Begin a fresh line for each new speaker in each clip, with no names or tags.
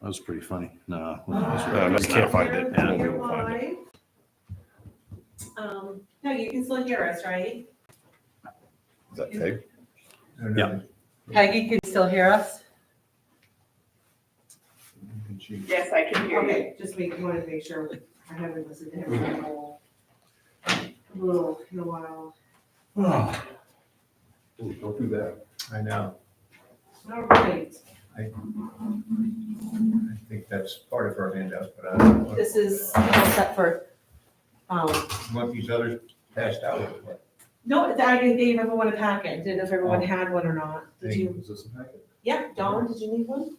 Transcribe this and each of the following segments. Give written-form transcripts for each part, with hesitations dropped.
That was pretty funny. No.
I can't find it.
Yeah.
We will find it.
No, you can still hear us, right?
Is that Peg?
Yeah.
Peggy, can you still hear us?
Yes, I can hear you.
Okay, wanted to make sure. I haven't listened to him in a while.
Don't do that.
I know.
All right,
I think that's part of our handout, but I don't know.
this is all set for,
Want these others passed out? or what?
no, I gave everyone a packet. Didn't know if everyone had one or not. Did you?
Is this a packet?
Yeah, Dawn, did you need one?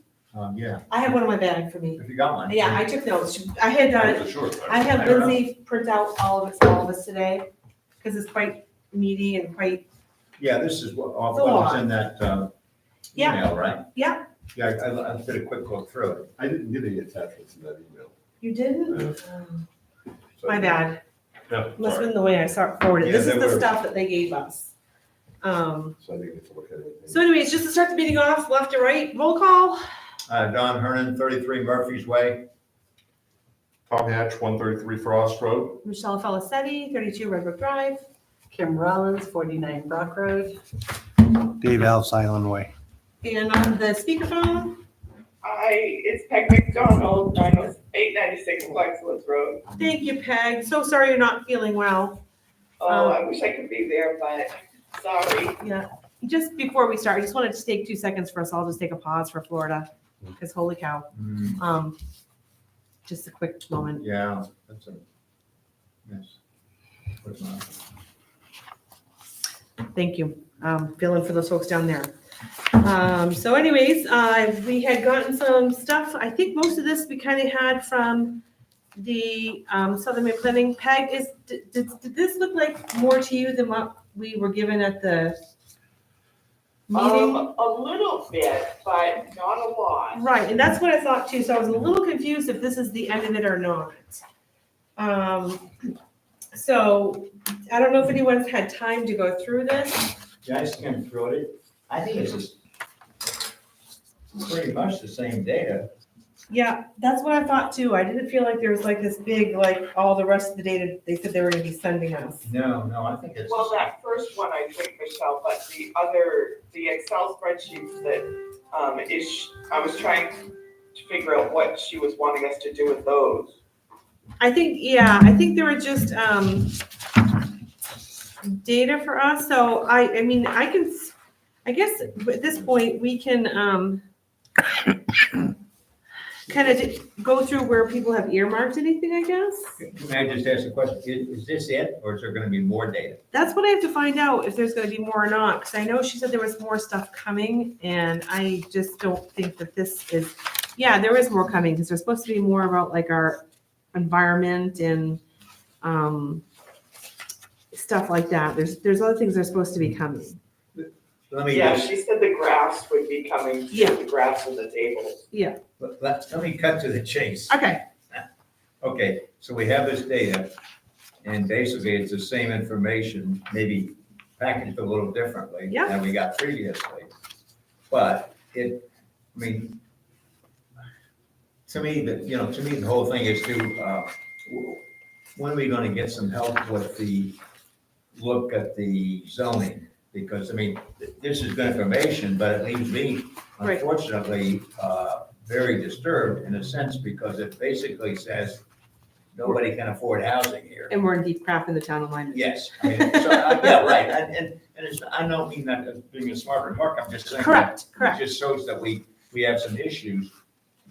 Yeah,
I have one in my bag for me.
if you got one.
Yeah, I took notes. I had,
It's a short
I
packet.
had
I don't know.
Lindsay print out all of us today, because it's quite meaty and quite,
Yeah, this is what, all
Go
what's
on.
in that
Yeah.
email, right?
Yeah.
Yeah, I did a quick look through it.
I didn't get any attachments in that email.
you didn't?
Yeah. So-
My bad.
Yeah,
Must have
sorry.
been the way I saw it forwarded.
Yeah,
This is
they
the
were-
stuff that they gave us.
So I didn't get to look at it.
So anyways, just to start the meeting off, left to right, roll call.
Don Hernan, 33 Murphy's Way.
Tom Hatch, 133 Frost Road.
Michelle Felicetti, 32 Redwood Drive.
Kim Rollins, 49 Brock Road.
Dave Alves Island Way.
And on the speakerphone,
It's Peg McDonald, 896 Flexwoods Road.
thank you, Peg. So sorry you're not feeling well.
Oh, I wish I could be there, but sorry.
Yeah. Just before we start, I just wanted to take 2 seconds for us all, just take a pause for Florida, because holy cow. Just a quick moment.
Yeah, that's a, yes. What's mine?
Thank you. Feeling for those folks down there. So anyways, we had gotten some stuff. I think most of this we kind of had from the Southern Maine Planning. Peg, did this look like more to you than what we were given at the meeting?
A little bit, but not a lot.
Right, and that's what I thought too. So I was a little confused if this is the end of it or not. So I don't know if anyone's had time to go through this.
Yeah, I skimmed through it. I think it's just pretty much the same data.
Yeah, that's what I thought too. I didn't feel like there was like this big, like all the rest of the data they said they were gonna be sending us.
No, I think it's.
Well, that first one I think, Michelle, but the Excel spreadsheets that, I was trying to figure out what she was wanting us to do with those.
I think they were just data for us. So I mean, I guess at this point, we can kind of go through where people have earmarked anything, I guess.
Can I just ask a question? Is this it, or is there gonna be more data?
That's what I have to find out, if there's gonna be more or not, because I know she said there was more stuff coming, and I just don't think that this is, yeah, there is more coming, because there's supposed to be more about like our environment and stuff like that. There's other things that are supposed to be coming.
Let me
Yeah,
just,
she said the graphs would be coming,
Yeah.
the graphs of the tables.
let me cut to the chase.
Okay,
Okay, so we have this data, and basically it's the same information, maybe packaged a little differently
Yeah.
than we got previously. But to me, the whole thing is when are we gonna get some help with the look at the zoning? Because, this is good information, but it leaves me,
Right.
unfortunately, very disturbed in a sense, because it basically says nobody can afford housing here.
and we're in deep crap in the town of Lyman.
Yes, yeah, right, and it's, I don't mean that as being a smart remark, I'm just saying. that
Correct, correct.
It just shows that we have some issues,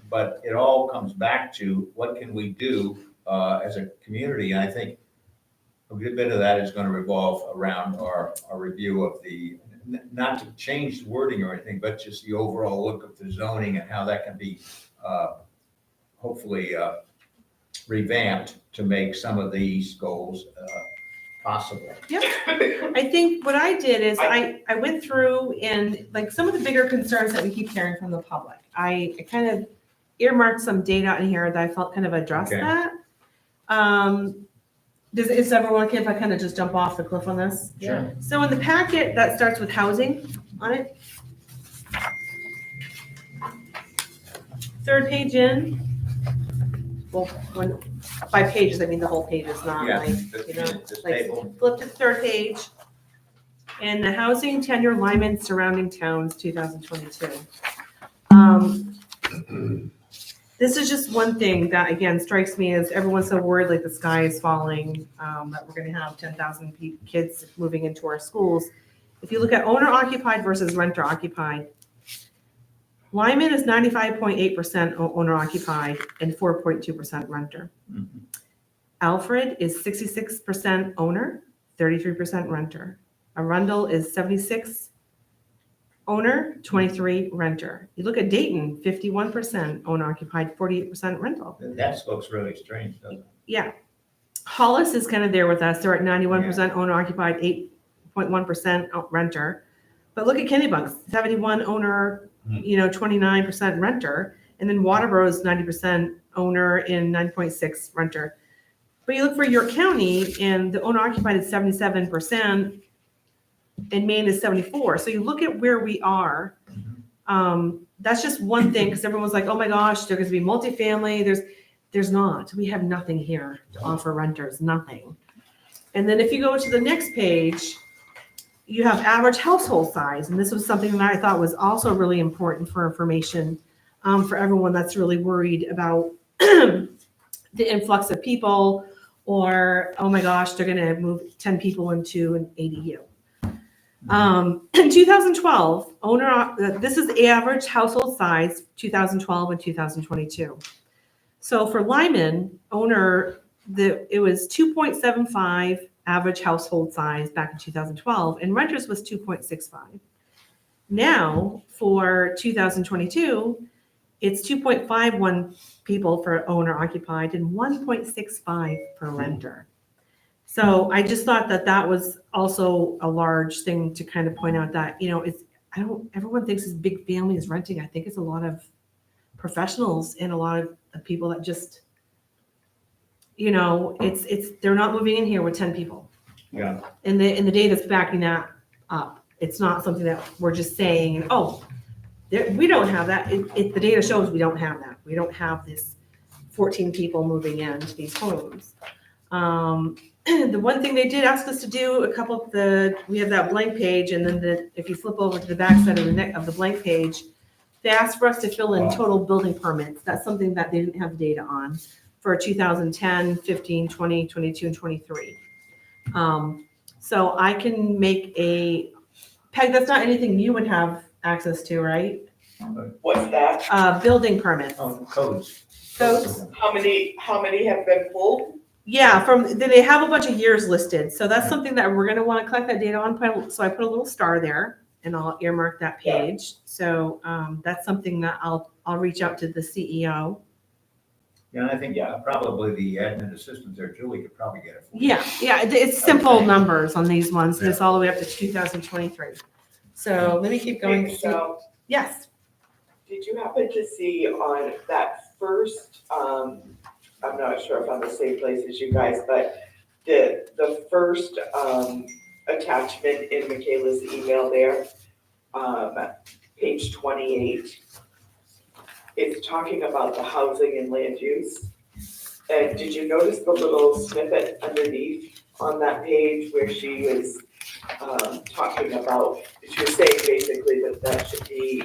but it all comes back to what can we do as a community, and I think a good bit of that is gonna revolve around our review of the, not to change the wording or anything, but just the overall look of the zoning and how that can be hopefully revamped to make some of these goals possible.
I think what I did is I went through and like some of the bigger concerns that we keep hearing from the public. I kind of earmarked some data in here that I felt kind of addressed
Okay.
that. Is everyone okay if I kind of just jump off the cliff on this?
Sure.
So in the packet that starts with housing on it. third page in, well, when, by pages, I mean the whole page is not
Yeah,
like, you know,
the
like,
table.
flip to the third page. And the housing tenure Lyman surrounding towns, 2022. This is just one thing that, again, strikes me as everyone's so worried like the sky is falling, that we're gonna have 10,000 kids moving into our schools. If you look at owner occupied versus renter occupied, Lyman is 95.8% owner occupied and 4.2% renter.
Mhm.
Alfred is 66% owner, 33% renter. Arundel is 76 owner, 23 renter. You look at Dayton, 51% owner occupied, 48% rental.
That looks really strange, doesn't it?
Yeah. Hollis is kind of there with us. They're at 91% owner occupied, 8.1% renter. But look at Kennebunk, 71 owner, 29% renter. And then Waterboro is 90% owner and 9.6 renter. But you look for York County and the owner occupied is 77% and Maine is 74. So you look at where we are. That's just one thing because everyone's like, oh my gosh, there's going to be multifamily. There's not. We have nothing here to offer renters, nothing. And then if you go to the next page, you have average household size. And this was something that I thought was also really important for information for everyone that's really worried about the influx of people or, oh my gosh, they're going to move 10 people into an ADU. In 2012, this is the average household size, 2012 and 2022. So for Lyman, it was 2.75 average household size back in 2012, and renters was 2.65. Now for 2022, it's 2.51 people for owner occupied and 1.65 per renter. So I just thought that was also a large thing to kind of point out that, everyone thinks it's big families renting. I think it's a lot of professionals and a lot of people that just, they're not moving in here with 10 people.
Yeah.
And the data's backing that up. It's not something that we're just saying, we don't have that. The data shows we don't have that. We don't have this 14 people moving into these homes. The one thing they did ask us to do, we have that blank page, and then if you flip over to the back side of the blank page, they asked for us to fill in total building permits. That's something that they didn't have data on for 2010, 15, 20, 22, and 23. So I can make Peg, that's not anything you would have access to, right?
What's that?
Building permits.
Oh, codes.
Codes.
How many have been pulled?
Yeah, they have a bunch of years listed. So that's something that we're going to want to collect that data on. So I put a little star there and I'll earmark that page. So that's something that I'll reach out to the CEO.
Yeah, and I think probably the admin assistant there, Julie, could probably get it for you.
Yeah, it's simple numbers on these ones. And it's all the way up to 2023. So let me keep going.
So,
Yes.
did you happen to see on that first, I'm not sure if I'm the same place as you guys, but the first attachment in Michaela's email there, page 28, it's talking about the housing and land use. And did you notice the little snippet underneath on that page where she was talking about, she was saying basically that should be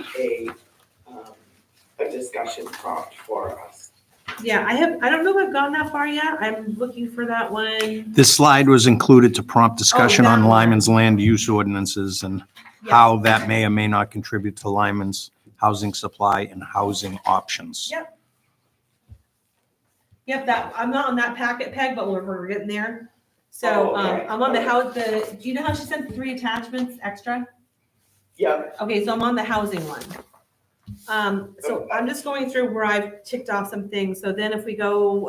a discussion prompt for us.
Yeah, I don't know if I've gone that far yet. I'm looking for that one.
This slide was included to prompt discussion
that
on
one.
Lyman's land use ordinances and how that may or may not contribute to Lyman's housing supply and housing options.
Yep. Yep, I'm not on that packet, Peg, but we're getting there. So
Okay.
I'm on do you know how she sent 3 attachments extra?
Yeah,
Okay, so I'm on the housing one. So I'm just going through where I've ticked off some things. So then if we go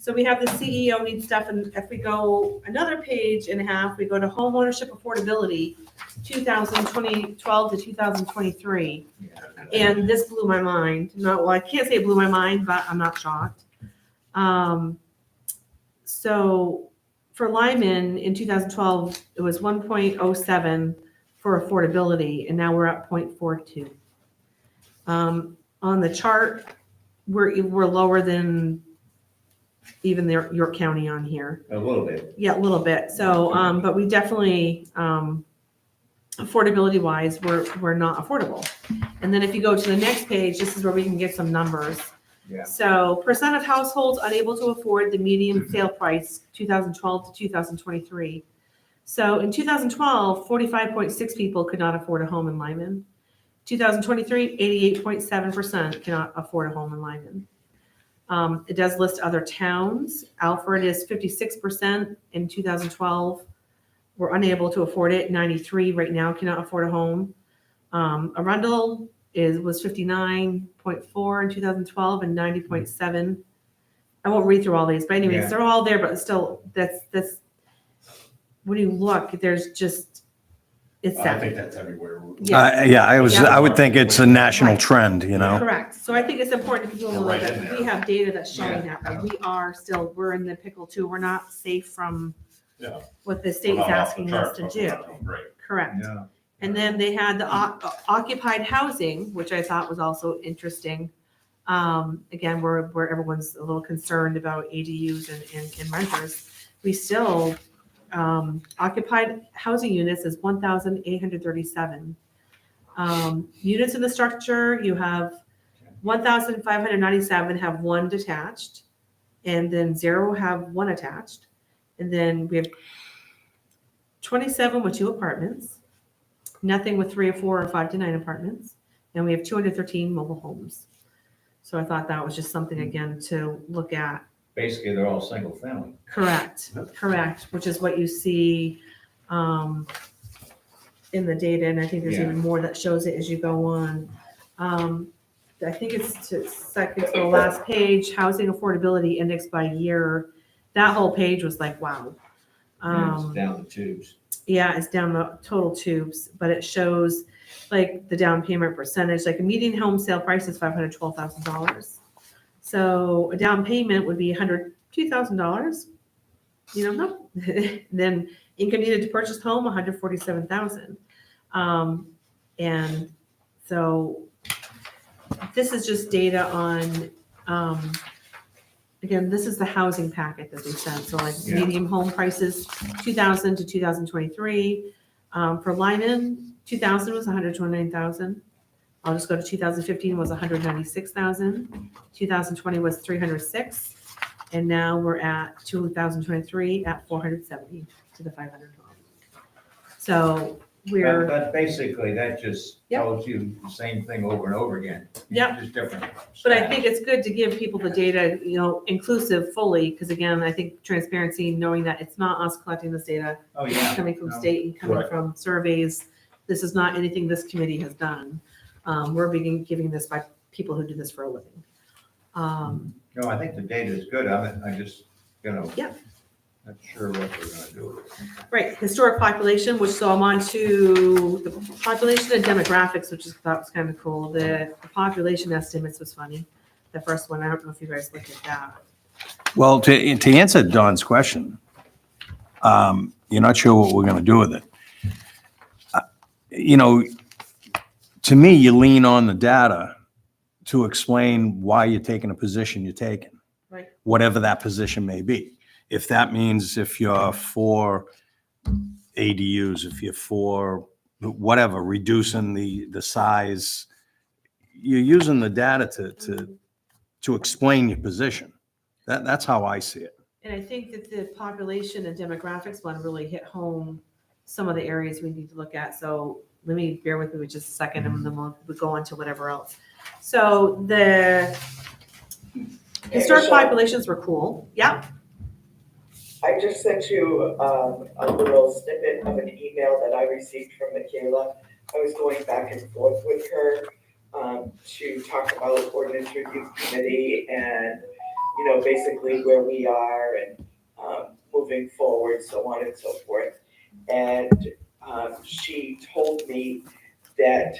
so we have the CEO needs stuff, and if we go another page and a half, we go to home ownership affordability, 2012 to 2023. And this blew my mind. I can't say it blew my mind, but I'm not shocked. So for Lyman in 2012, it was 1.07 for affordability, and now we're at 0.42. on the chart, we're lower than even the York County on here.
A little bit.
Yeah, a little bit. So, but we definitely, affordability wise, we're not affordable. And then if you go to the next page, this is where we can get some numbers.
Yeah.
So percent of households unable to afford the median sale price, 2012 to 2023. So in 2012, 45.6 people could not afford a home in Lyman. 2023, 88.7% cannot afford a home in Lyman. It does list other towns. Alfred is 56% in 2012. We're unable to afford it. 93 right now cannot afford a home. Arundel was 59.4 in 2012 and 90.7. I won't read through all these, but anyways,
Yeah.
they're all there, but still, that's, when you look, there's just, it's
I
sad.
think that's everywhere.
Yeah.
Yeah, I would think it's a national
Right.
trend, you know?
Correct. So I think it's important for people to
We're
know
right
that
in there.
we have data that's showing
Yeah.
that, like, we are still, we're in the pickle too. We're not safe from
Yeah.
what the
We're
state's
not off the
asking us
charts,
to
but we're
do.
not doing great.
Correct.
Yeah.
And then they had the occupied housing, which I thought was also interesting. Again, where everyone's a little concerned about ADUs and renters. We still, occupied housing units is 1,837. Units in the structure, you have 1,597 have one detached, and then 0 have one attached. And then we have 27 with 2 apartments, nothing with 3 or 4 or 5 to 9 apartments, and we have 213 mobile homes. So I thought that was just something, again, to look at.
Basically, they're all single family.
Correct, which is what you see in the data, and I think there's
Yeah.
even more that shows it as you go on. I think it's second to the last page, housing affordability index by year. That whole page was like, wow.
It's down the tubes.
Yeah, it's down the total tubes, but it shows like the down payment percentage, like a median home sale price is $512,000. So a down payment would be $102,000. You know, then income needed to purchase home, $147,000. And so this is just data on, again, this is the housing packet that they sent. So like
Yeah.
median home prices, 2000 to 2023. For Lyman, 2000 was 129,000. I'll just go to 2015 was 196,000. 2020 was 306. And now we're at 2023 at 470 to the 512. So we're,
But basically, that just
Yep.
tells you the same thing over and over again.
Yep.
Just different.
but I
stats.
think it's good to give people the data, inclusive fully, because again, I think transparency, knowing that it's not us collecting this data,
Oh,
it's
yeah.
coming from
No.
state and coming
Correct.
from surveys. This is not anything this committee has done. We're giving this by people who do this for a living.
No, I think the data is good. I just,
Yeah.
not sure what we're gonna do with it.
Right, historic population, which, so I'm on to the population and demographics, which is, thought was kind of cool. The population estimates was funny. The first one, I don't know if you guys looked at that.
Well, to answer Don's question, you're not sure what we're going to do with it. To me, you lean on the data to explain why you're taking a position you're taking.
Right.
Whatever that position may be. If that means if you're for ADUs, if you're for whatever, reducing the size, you're using the data to explain your position. That's how I see it.
And I think that the population and demographics one really hit home some of the areas we need to look at. So let me, bear with me just a second, and then we'll go on to whatever else. So the historic
Michelle,
populations were cool. Yeah,
I just sent you a little snippet of an email that I received from Michaela. I was going back and forth with her to talk about ordinance review committee and, basically where we are and moving forward, so on and so forth. And she told me that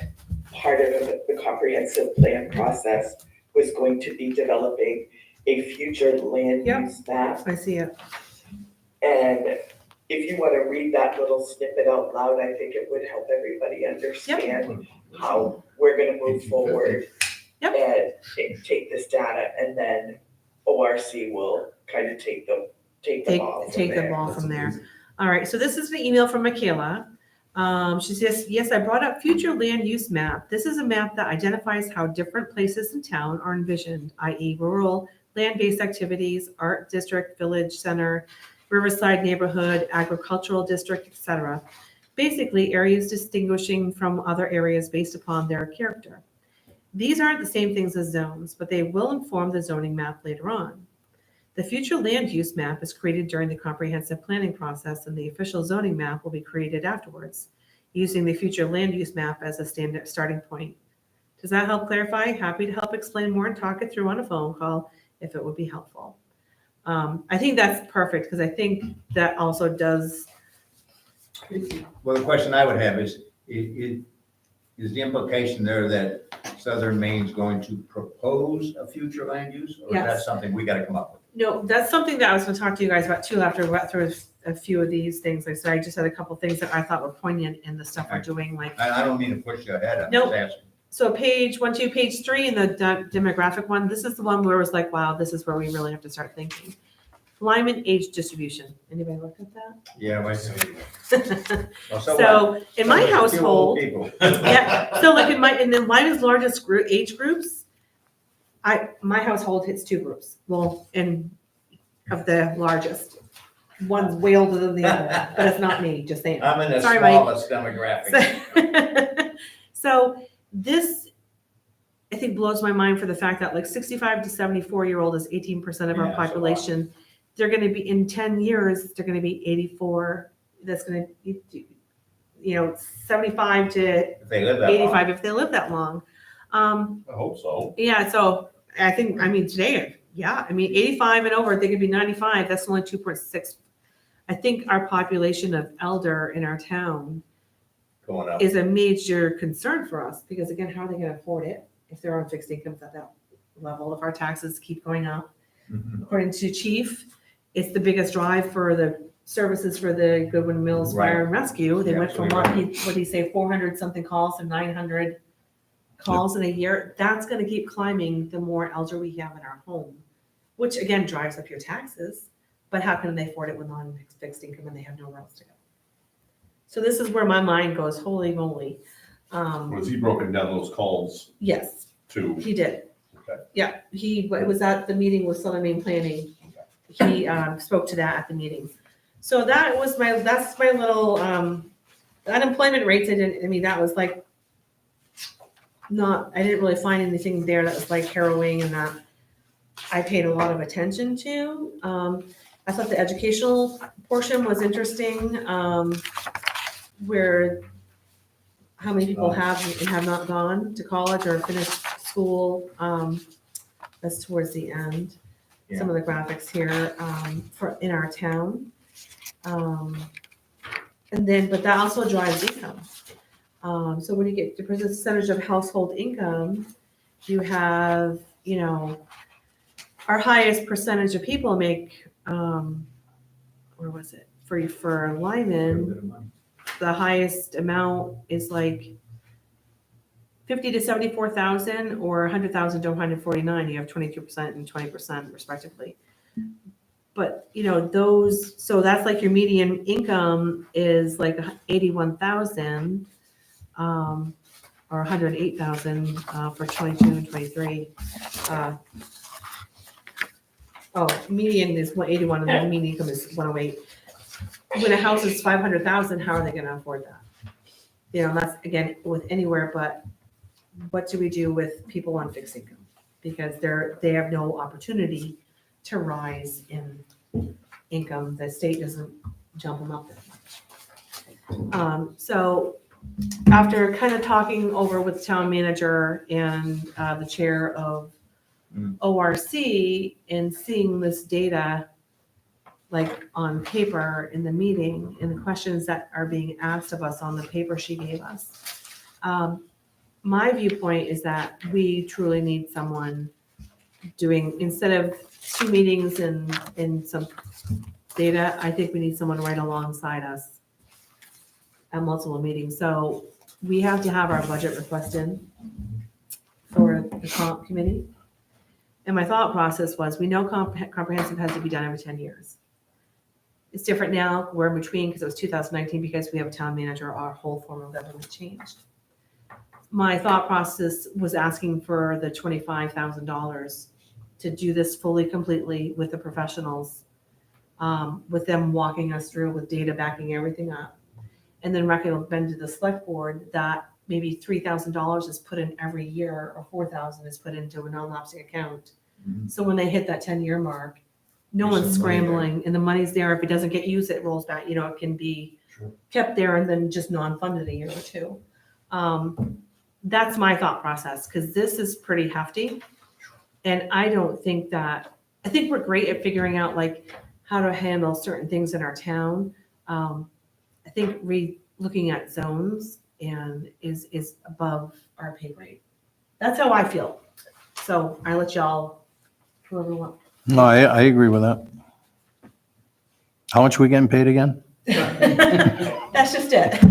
part of the comprehensive plan process was going to be developing a future land
Yep.
use map.
I see it.
And if you want to read that little snippet out loud, I think it would help everybody understand how we're going to move forward
Yep.
And take this data, and then ORC will kind of take the ball from
Take the
there.
ball from there. All right, so this is the email from Michaela. She says, yes, I brought up future land use map. This is a map that identifies how different places in town are envisioned, i.e. rural, land-based activities, art district, village center, riverside neighborhood, agricultural district, etc. Basically, areas distinguishing from other areas based upon their character. These aren't the same things as zones, but they will inform the zoning map later on. The future land use map is created during the comprehensive planning process, and the official zoning map will be created afterwards, using the future land use map as a standard starting point. Does that help clarify? Happy to help explain more and talk it through on a phone call if it would be helpful. I think that's perfect because I think that also does.
Well, the question I would have is the implication there that Southern Maine's going to propose a future land use? Or is that
Yes.
something we gotta come up with?
No, that's something that I was going to talk to you guys about too after we got through a few of these things. Like I said, I just had a couple things that I thought were poignant in the stuff we're doing, like.
I don't mean to push you ahead, I'm
Nope.
just asking.
So page 3 in the demographic one, this is the one where it was like, wow, this is where we really have to start thinking. Lyman age distribution. Anybody look at that?
Yeah, well, what?
So in my
Few old
household,
people.
yeah, so like in the Lyman's largest age groups, my household hits 2 groups. Well, and of the largest. One's way older than the other, but it's not me, just saying.
I'm in the
Sorry, Mike.
smallest demographic.
So this, I think, blows my mind for the fact that like 65 to 74-year-old is 18% of
Yeah,
our
that's a lot.
population. They're going to be, in 10 years, they're going to be 84. That's going to be, 75 to
If they live that long.
85 if they live that long.
I hope so.
Yeah, so I think, today, 85 and over, they could be 95. That's only 2.6. I think our population of elder in our town
Going up.
is a major concern for us, because again, how are they gonna afford it if they're on fixed incomes at that level, if our taxes keep going up?
Mhm.
According to Chief, it's the biggest drive for the services for the Goodwin Mills Fire and Rescue. They
Yeah,
went from
absolutely
what did he say, 400 something calls to 900 calls in a year. That's gonna keep climbing the more elder we have in our home, which again drives up your taxes. But how can they afford it when on fixed income and they have nowhere else to go? So this is where my mind goes, holy moly.
Was he broken down those calls
Yes,
to?
he did.
Okay.
Yeah, it was at the meeting with Southern Maine Planning. He spoke to that at the meeting. So that's my little unemployment rates. That was like I didn't really find anything there that was like harrowing and that I paid a lot of attention to. I thought the educational portion was interesting, where how many people have and have not gone to college or finished school. That's towards the end. Some of the graphics here in our town. But that also drives income. So when you get the percentage of household income, you have, our highest percentage of people make, where was it? For Lyman, the highest amount is like 50 to 74,000 or 100,000 to 149. You have 22% and 20% respectively. But so that's like your median income is like 81,000 or 108,000 for 22 and 23. Median is 181 and the median income is 108. When a house is 500,000, how are they going to afford that? That's again with anywhere, but what do we do with people on fixed income? Because they have no opportunity to rise in income. The state doesn't jump them up that much. So after kind of talking over with the town manager and the chair of ORC and seeing this data like on paper in the meeting and the questions that are being asked of us on the paper she gave us, my viewpoint is that we truly need someone doing, instead of 2 meetings and some data, I think we need someone right alongside us at multiple meetings. So we have to have our budget request in for the comp committee. And my thought process was, we know comprehensive has to be done every 10 years. It's different now, we're in between, because it was 2019, because we have a town manager, our whole form of government changed. My thought process was asking for the $25,000 to do this fully, completely with the professionals, with them walking us through with data backing everything up. And then recommend to the select board that maybe $3,000 is put in every year, or $4,000 is put into a non-lapsing account.
Mhm.
So when they hit that 10-year mark, no
There's
one's
some money there.
scrambling, and the money's there. If it doesn't get used, it rolls back, it can be
Sure.
kept there and then just non-funded a year or two. That's my thought process, because this is pretty hefty. And I think we're great at figuring out like how to handle certain things in our town. I think looking at zones and is above our pay grade. That's how I feel. So I let y'all, whoever wants.
No, I agree with that. How much are we getting paid again?
That's just it.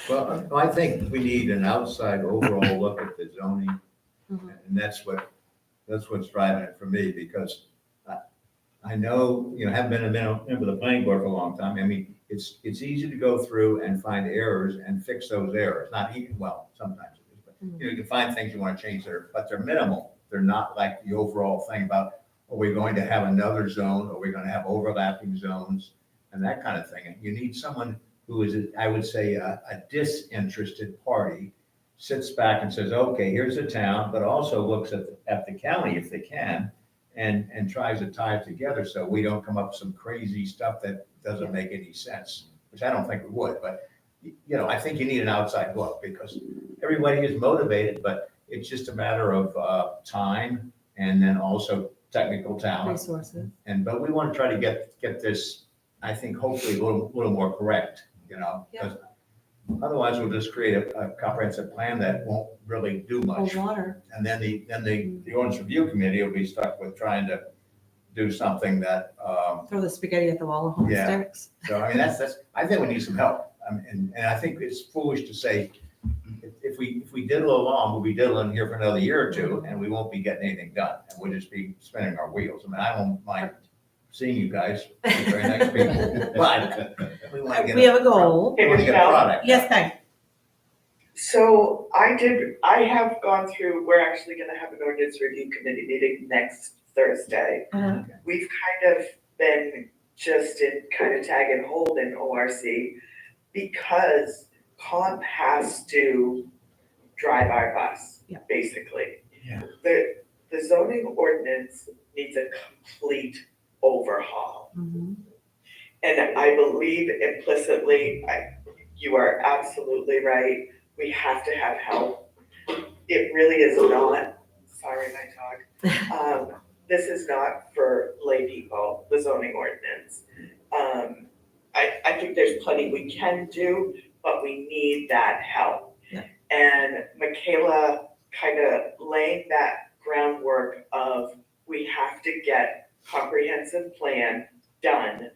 Well, I think we need an outside overall look at the zoning,
Mhm.
and that's what's driving it for me, because I know, haven't been a member of the planning board for a long time. I mean, it's easy to go through and find errors and fix those errors. Not even, well, sometimes it is, but you can find things you want to change there, but they're minimal. They're not like the overall thing about, are we going to have another zone? Are we going to have overlapping zones? And that kind of thing. And you need someone who is, I would say, a disinterested party, sits back and says, okay, here's the town, but also looks at the county if they can, and tries to tie it together so we don't come up with some crazy stuff that doesn't make any sense, which I don't think we would. But, I think you need an outside look, because everybody is motivated, but it's just a matter of time, and then also technical talent.
Resources.
But we want to try to get this, I think, hopefully a little more correct, because otherwise we'll just create a comprehensive plan that won't really do much.
Cold water.
And then the ordinance review committee will be stuck with trying to do something that,
Throw the spaghetti at the wall and hope it
Yeah.
sticks.
so I mean, I think we need some help. And I think it's foolish to say, if we diddle along, we'll be diddling here for another year or two, and we won't be getting anything done, and we'll just be spinning our wheels. I mean, I don't mind seeing you guys, you're very nice people, but we want to get.
We have a goal.
We want to get a product.
Yes, Peg.
So I have gone through, we're actually gonna have an ordinance review committee meeting next Thursday.
Uh-huh.
We've kind of been just in kind of tag and hold in ORC because comp has to drive our bus,
Yeah.
basically.
Yeah.
The zoning ordinance needs a complete overhaul.
Mhm.
And I believe implicitly, you are absolutely right, we have to have help. It really is not, sorry, my dog. This is not for lay people, the zoning ordinance. I think there's plenty we can do, but we need that help.
Yeah.
And Michaela kind of laying that groundwork of, we have to get comprehensive plan done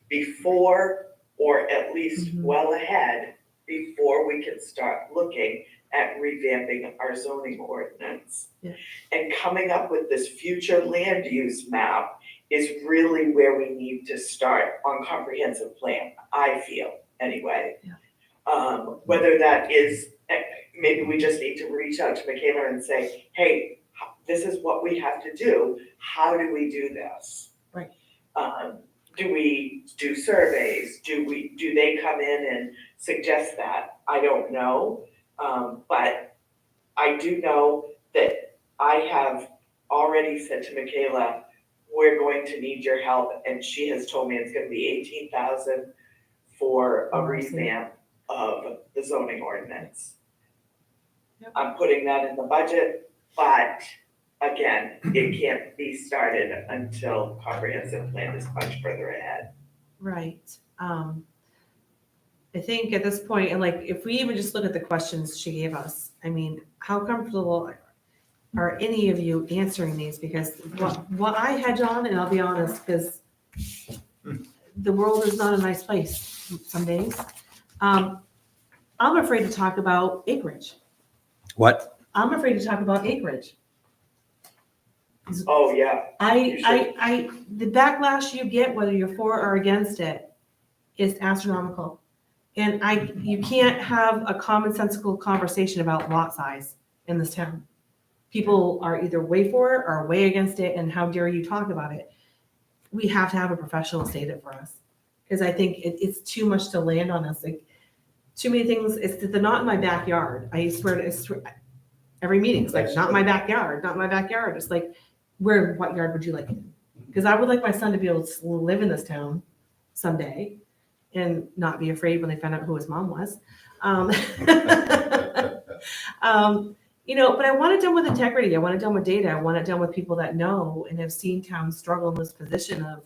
before, or at least
Mhm.
well ahead, before we can start looking at revamping our zoning ordinance.
Yeah.
And coming up with this future land use map is really where we need to start on comprehensive plan, I feel, anyway.
Yeah.
Whether that is, maybe we just need to reach out to Michaela and say, hey, this is what we have to do, how do we do this?
Right.
Do we do surveys? Do they come in and suggest that? I don't know. But I do know that I have already said to Michaela, we're going to need your help, and she has told me it's gonna be 18,000 for a
Oh, I see.
revamp of the zoning ordinance.
Yep.
I'm putting that in the budget, but again, it can't be started until comprehensive plan is much further ahead.
Right. I think at this point, and like, if we even just look at the questions she gave us, I mean, how comfortable are any of you answering these? Because what I had, John, and I'll be honest, because the world is not a nice place some days. I'm afraid to talk about acreage.
What?
I'm afraid to talk about acreage.
Oh, yeah,
The backlash you get, whether you're for or against it, is astronomical. And you can't have a commonsensical conversation about lot size in this town. People are either way for it or way against it, and how dare you talk about it? We have to have a professional state it for us. Because I think it's too much to land on us, like, too many things, they're not in my backyard. I swear every meeting, it's like, not my backyard, not my backyard. It's like, what yard would you like it in? Because I would like my son to be able to live in this town someday and not be afraid when they found out who his mom was. But I want it done with integrity. I want it done with data. I want it done with people that know and have seen towns struggle in this position of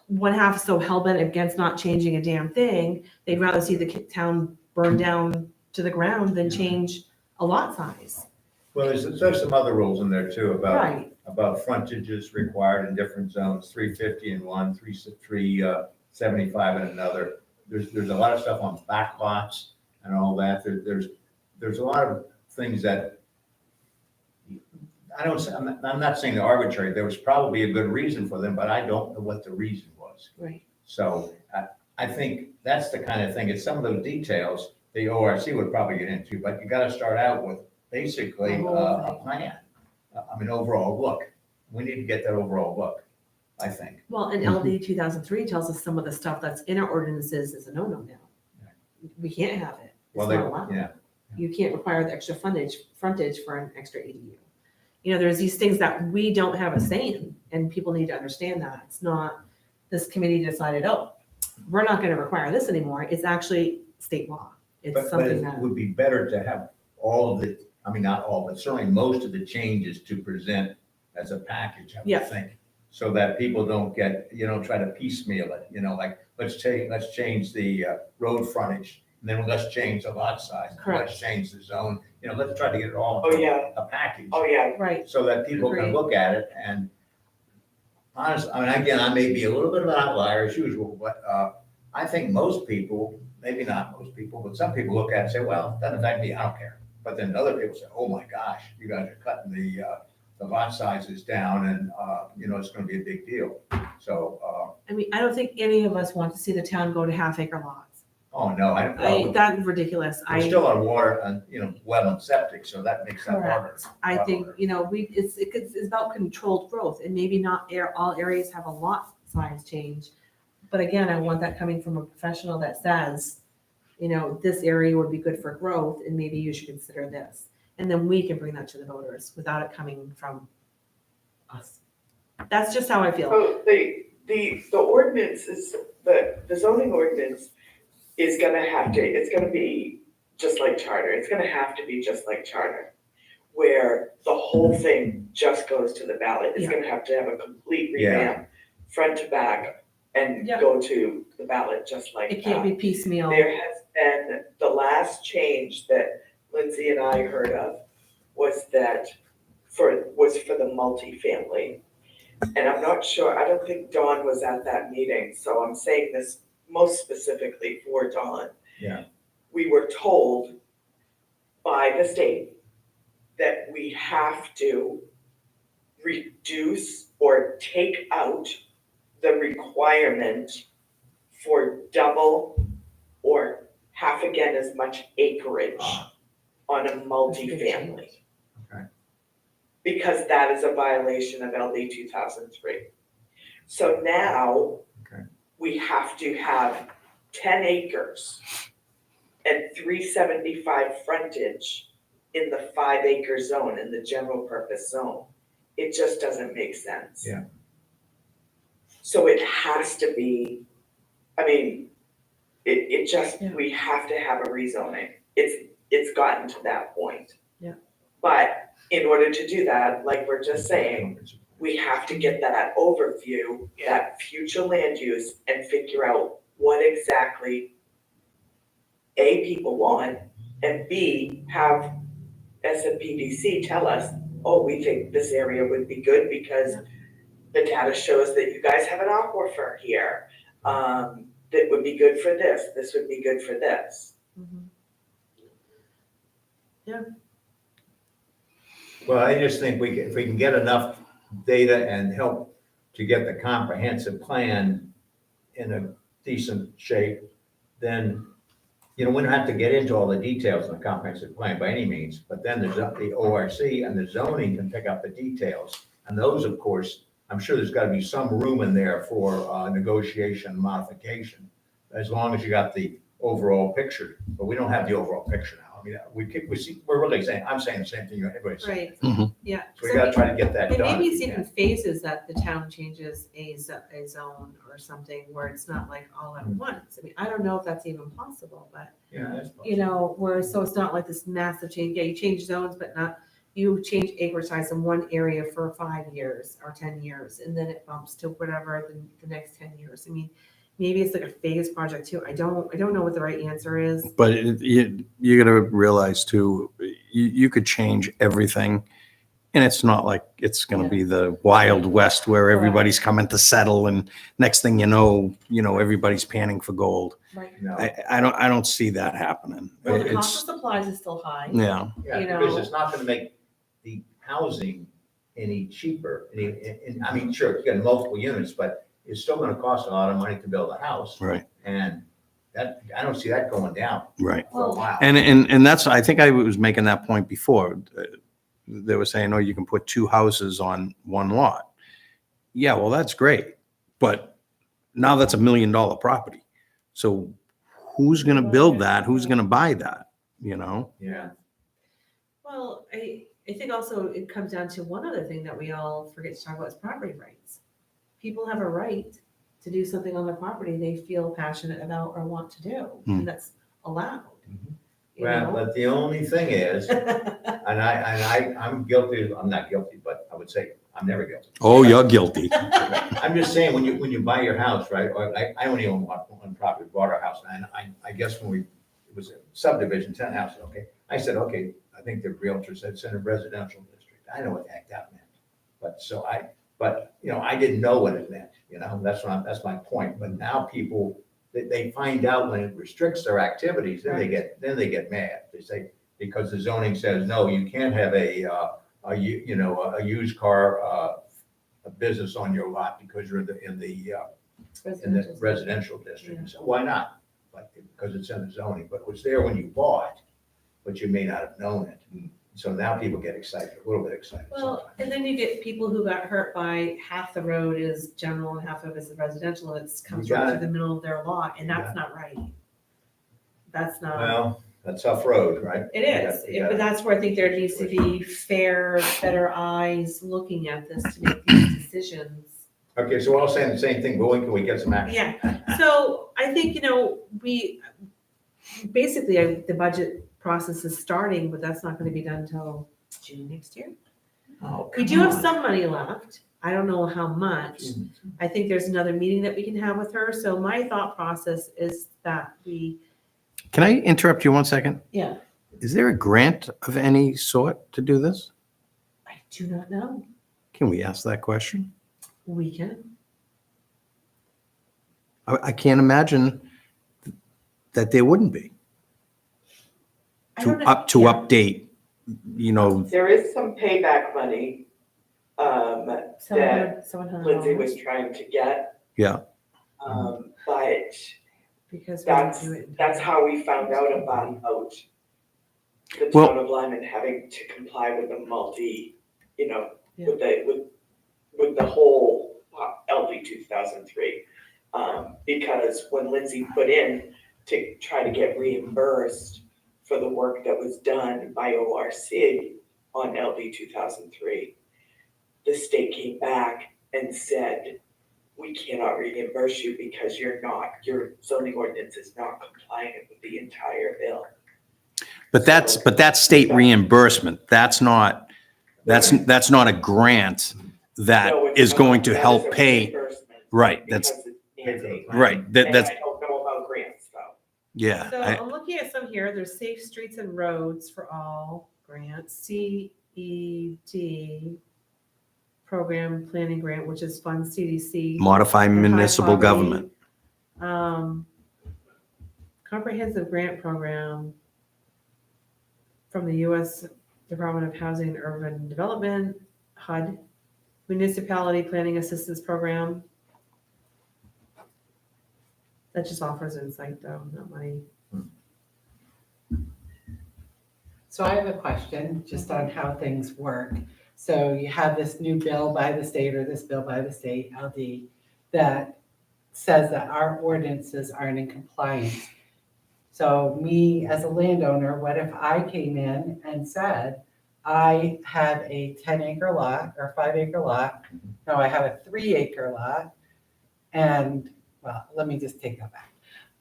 one half so hell-bent against not changing a damn thing. They'd rather see the town burn down to the ground than change a lot size.
Well, there's some other rules in there too
Right.
about frontages required in different zones, 350 in one, 375 in another. There's a lot of stuff on back lots and all that. There's a lot of things that I'm not saying they're arbitrary. There was probably a good reason for them, but I don't know what the reason was.
Right.
So I think that's the kind of thing. It's some of those details the ORC would probably get into, but you got to start out with basically a plan. Overall look. We need to get that overall look, I think.
Well, and LD 2003 tells us some of the stuff that's in our ordinances is a no-no now. We can't have it. It's not allowed.
Yeah.
You can't require the extra frontage for an extra ADU. There's these things that we don't have a say in, and people need to understand that. It's not this committee decided, oh, we're not going to require this anymore. It's actually state law. It's
But
something
it
that,
would be better to have all of the, not all, but certainly most of the changes to present as a package, I
Yeah.
would think. So that people don't get, try to piecemeal it, like, let's change the road frontage, and then let's change the lot size.
Correct.
Let's change the zone, let's try to get it all
Oh,
into
yeah.
a package.
oh, yeah,
right,
So that people can
Agreed.
look at it and honestly, again, I may be a little bit of an outlier as usual, but I think most people, maybe not most people, but some people look at it and say, well, it doesn't affect me, I don't care. But then other people say, oh my gosh, you guys are cutting the lot sizes down and, it's gonna be a big deal. So,
I don't think any of us want to see the town go to half-acre lots.
oh no,
That's ridiculous.
we're still on water and, well and septic, so that makes that harder.
Correct. I think, it's about controlled growth, and maybe not all areas have a lot size change. But again, I want that coming from a professional that says, this area would be good for growth, and maybe you should consider this. And then we can bring that to the voters without it coming from us. That's just how I feel.
so the ordinance is, the zoning ordinance is it's gonna be just like charter, it's gonna have to be just like charter, where the whole thing just goes to the ballot, it's
Yeah.
gonna have to have a complete
Yeah.
revamp, front to back, and
Yeah.
go to the ballot just like that.
It can't be piecemeal.
There has been, the last change that Lindsay and I heard of was for the multifamily. And I'm not sure, I don't think Dawn was at that meeting, so I'm saying this most specifically for Dawn.
Yeah.
We were told by the state that we have to reduce or take out the requirement for double or half again as much acreage on a multifamily.
Okay.
Because that is a violation of LD 2003. So now,
Okay.
we have to have 10 acres and 375 frontage in the 5-acre zone, in the general purpose zone. It just doesn't make sense.
Yeah.
So it has to be, it just,
Yeah.
we have to have a rezoning. It's gotten to that point.
Yeah.
But in order to do that, like we're just saying, we have to get that overview, that future land use, and figure out what exactly A, people want, and B, have SMPDC tell us, oh, we think this area would be good because the data shows that you guys have an aquifer here. That would be good for this would be good for this.
Mhm. Yeah.
Well, I just think if we can get enough data and help to get the comprehensive plan in a decent shape, then, we don't have to get into all the details in the comprehensive plan by any means, but then there's the ORC and the zoning can pick up the details. And those, of course, I'm sure there's gotta be some room in there for negotiation, modification, as long as you got the overall picture. But we don't have the overall picture now. I mean, we're really saying, I'm saying the same thing everybody's saying.
Right, yeah.
So we gotta try to get that
And
done.
maybe it's even phases that the town changes a zone or something where it's not like all at once. I mean, I don't know if that's even possible, but,
Yeah, that's
you know, where, so it's not like this massive change. Yeah, you change zones, but not, you change acre size in one area for 5 years or 10 years, and then it bumps to whatever the next 10 years. I mean, maybe it's like a phase project too. I don't know what the right answer is.
But you got to realize too, you could change everything. And it's not like it's going to be the Wild West where everybody's coming to settle and next thing you know, everybody's panning for gold.
Right.
No,
I don't see that happening.
Well, the cost
It's,
of supplies is still high.
yeah,
yeah,
you
because
know.
it's not gonna make the housing any cheaper. I mean, sure, you got multiple units, but it's still gonna cost a lot of money to build a house.
right,
And that, I don't see that going down
right.
for a while.
And that's, I think I was making that point before. They were saying, oh, you can put 2 houses on 1 lot. Yeah, well, that's great. But now that's $1 million property. So who's going to build that? Who's going to buy that?
Yeah,
Well, I think also it comes down to one other thing that we all forget to talk about is property rights. People have a right to do something on their property they feel passionate about or want to do, and that's allowed. You
well,
know?
but the only thing is, I'm guilty, I'm not guilty, but I would say I'm never guilty.
Oh, you're guilty.
I'm just saying, when you buy your house, right, or I only own one property, bought our house, and I guess when it was a subdivision, 10 houses, okay, I said, okay, I think the realtor said it's in a residential district, I know what the heck that meant. But I didn't know what it meant, that's my point, but now people, they find out when it restricts their activities, then they get mad, they say, because the zoning says, no, you can't have a used car, a business on your lot because you're in the residential district. So why not? But because it's in the zoning, but it was there when you bought, but you may not have known it. So now people get excited, a little bit excited
Well,
sometimes.
and then you get people who got hurt by half the road is general and half of it is residential, and it comes
You got
right
it.
to the middle of their lot, and
You
that's
got
not right. That's not.
Well, a tough road, right?
It is, but that's where I think there needs to be fair, better eyes looking at this to make these decisions.
Okay, so we're all saying the same thing, but when can we get some action?
Yeah, so I think, we, basically, the budget process is starting, but that's not gonna be done until June next year.
Oh,
We do have some money left. I don't know how much.
Mm.
I think there's another meeting that we can have with her. So my thought process is that
Can I interrupt you 1 second?
yeah,
Is there a grant of any sort to do this?
I do not know.
Can we ask that question?
We can.
I can't imagine that there wouldn't be.
I
To
don't know.
up to
Yeah.
update,
There is some payback money,
$700
Lindsay was trying to get.
Yeah.
But
because we didn't
that's,
do it.
that's how we found out about the
Well-
town of Lyman having to comply with the
Yeah.
with the whole LD 2003. Because when Lindsay put in to try to get reimbursed for the work that was done by ORC on LD 2003, the state came back and said, we cannot reimburse you because your zoning ordinance is not compliant with the entire bill.
but that's state reimbursement. That's not a grant that
No, it's
is
not.
going to
That is
help
a
pay.
reimbursement
Right, that's,
because it needs it.
right,
And I
that's,
don't know about grants though.
yeah.
So I'm looking at some here. There's Safe Streets and Roads for All grants, CED program planning grant, which is fund CDC.
Modify
and high
municipal
poverty.
government.
Comprehensive grant program from the U.S. Department of Housing and Urban Development, HUD, Municipality Planning Assistance Program. That just offers insight though, not money.
So I have a question just on how things work. So you have this new bill by the state or this bill by the state, LD, that says that our ordinances aren't in compliance. So me as a landowner, what if I came in and said, I have a 10-acre lot or 5-acre lot, no, I have a 3-acre lot, and, well, let me just take that back.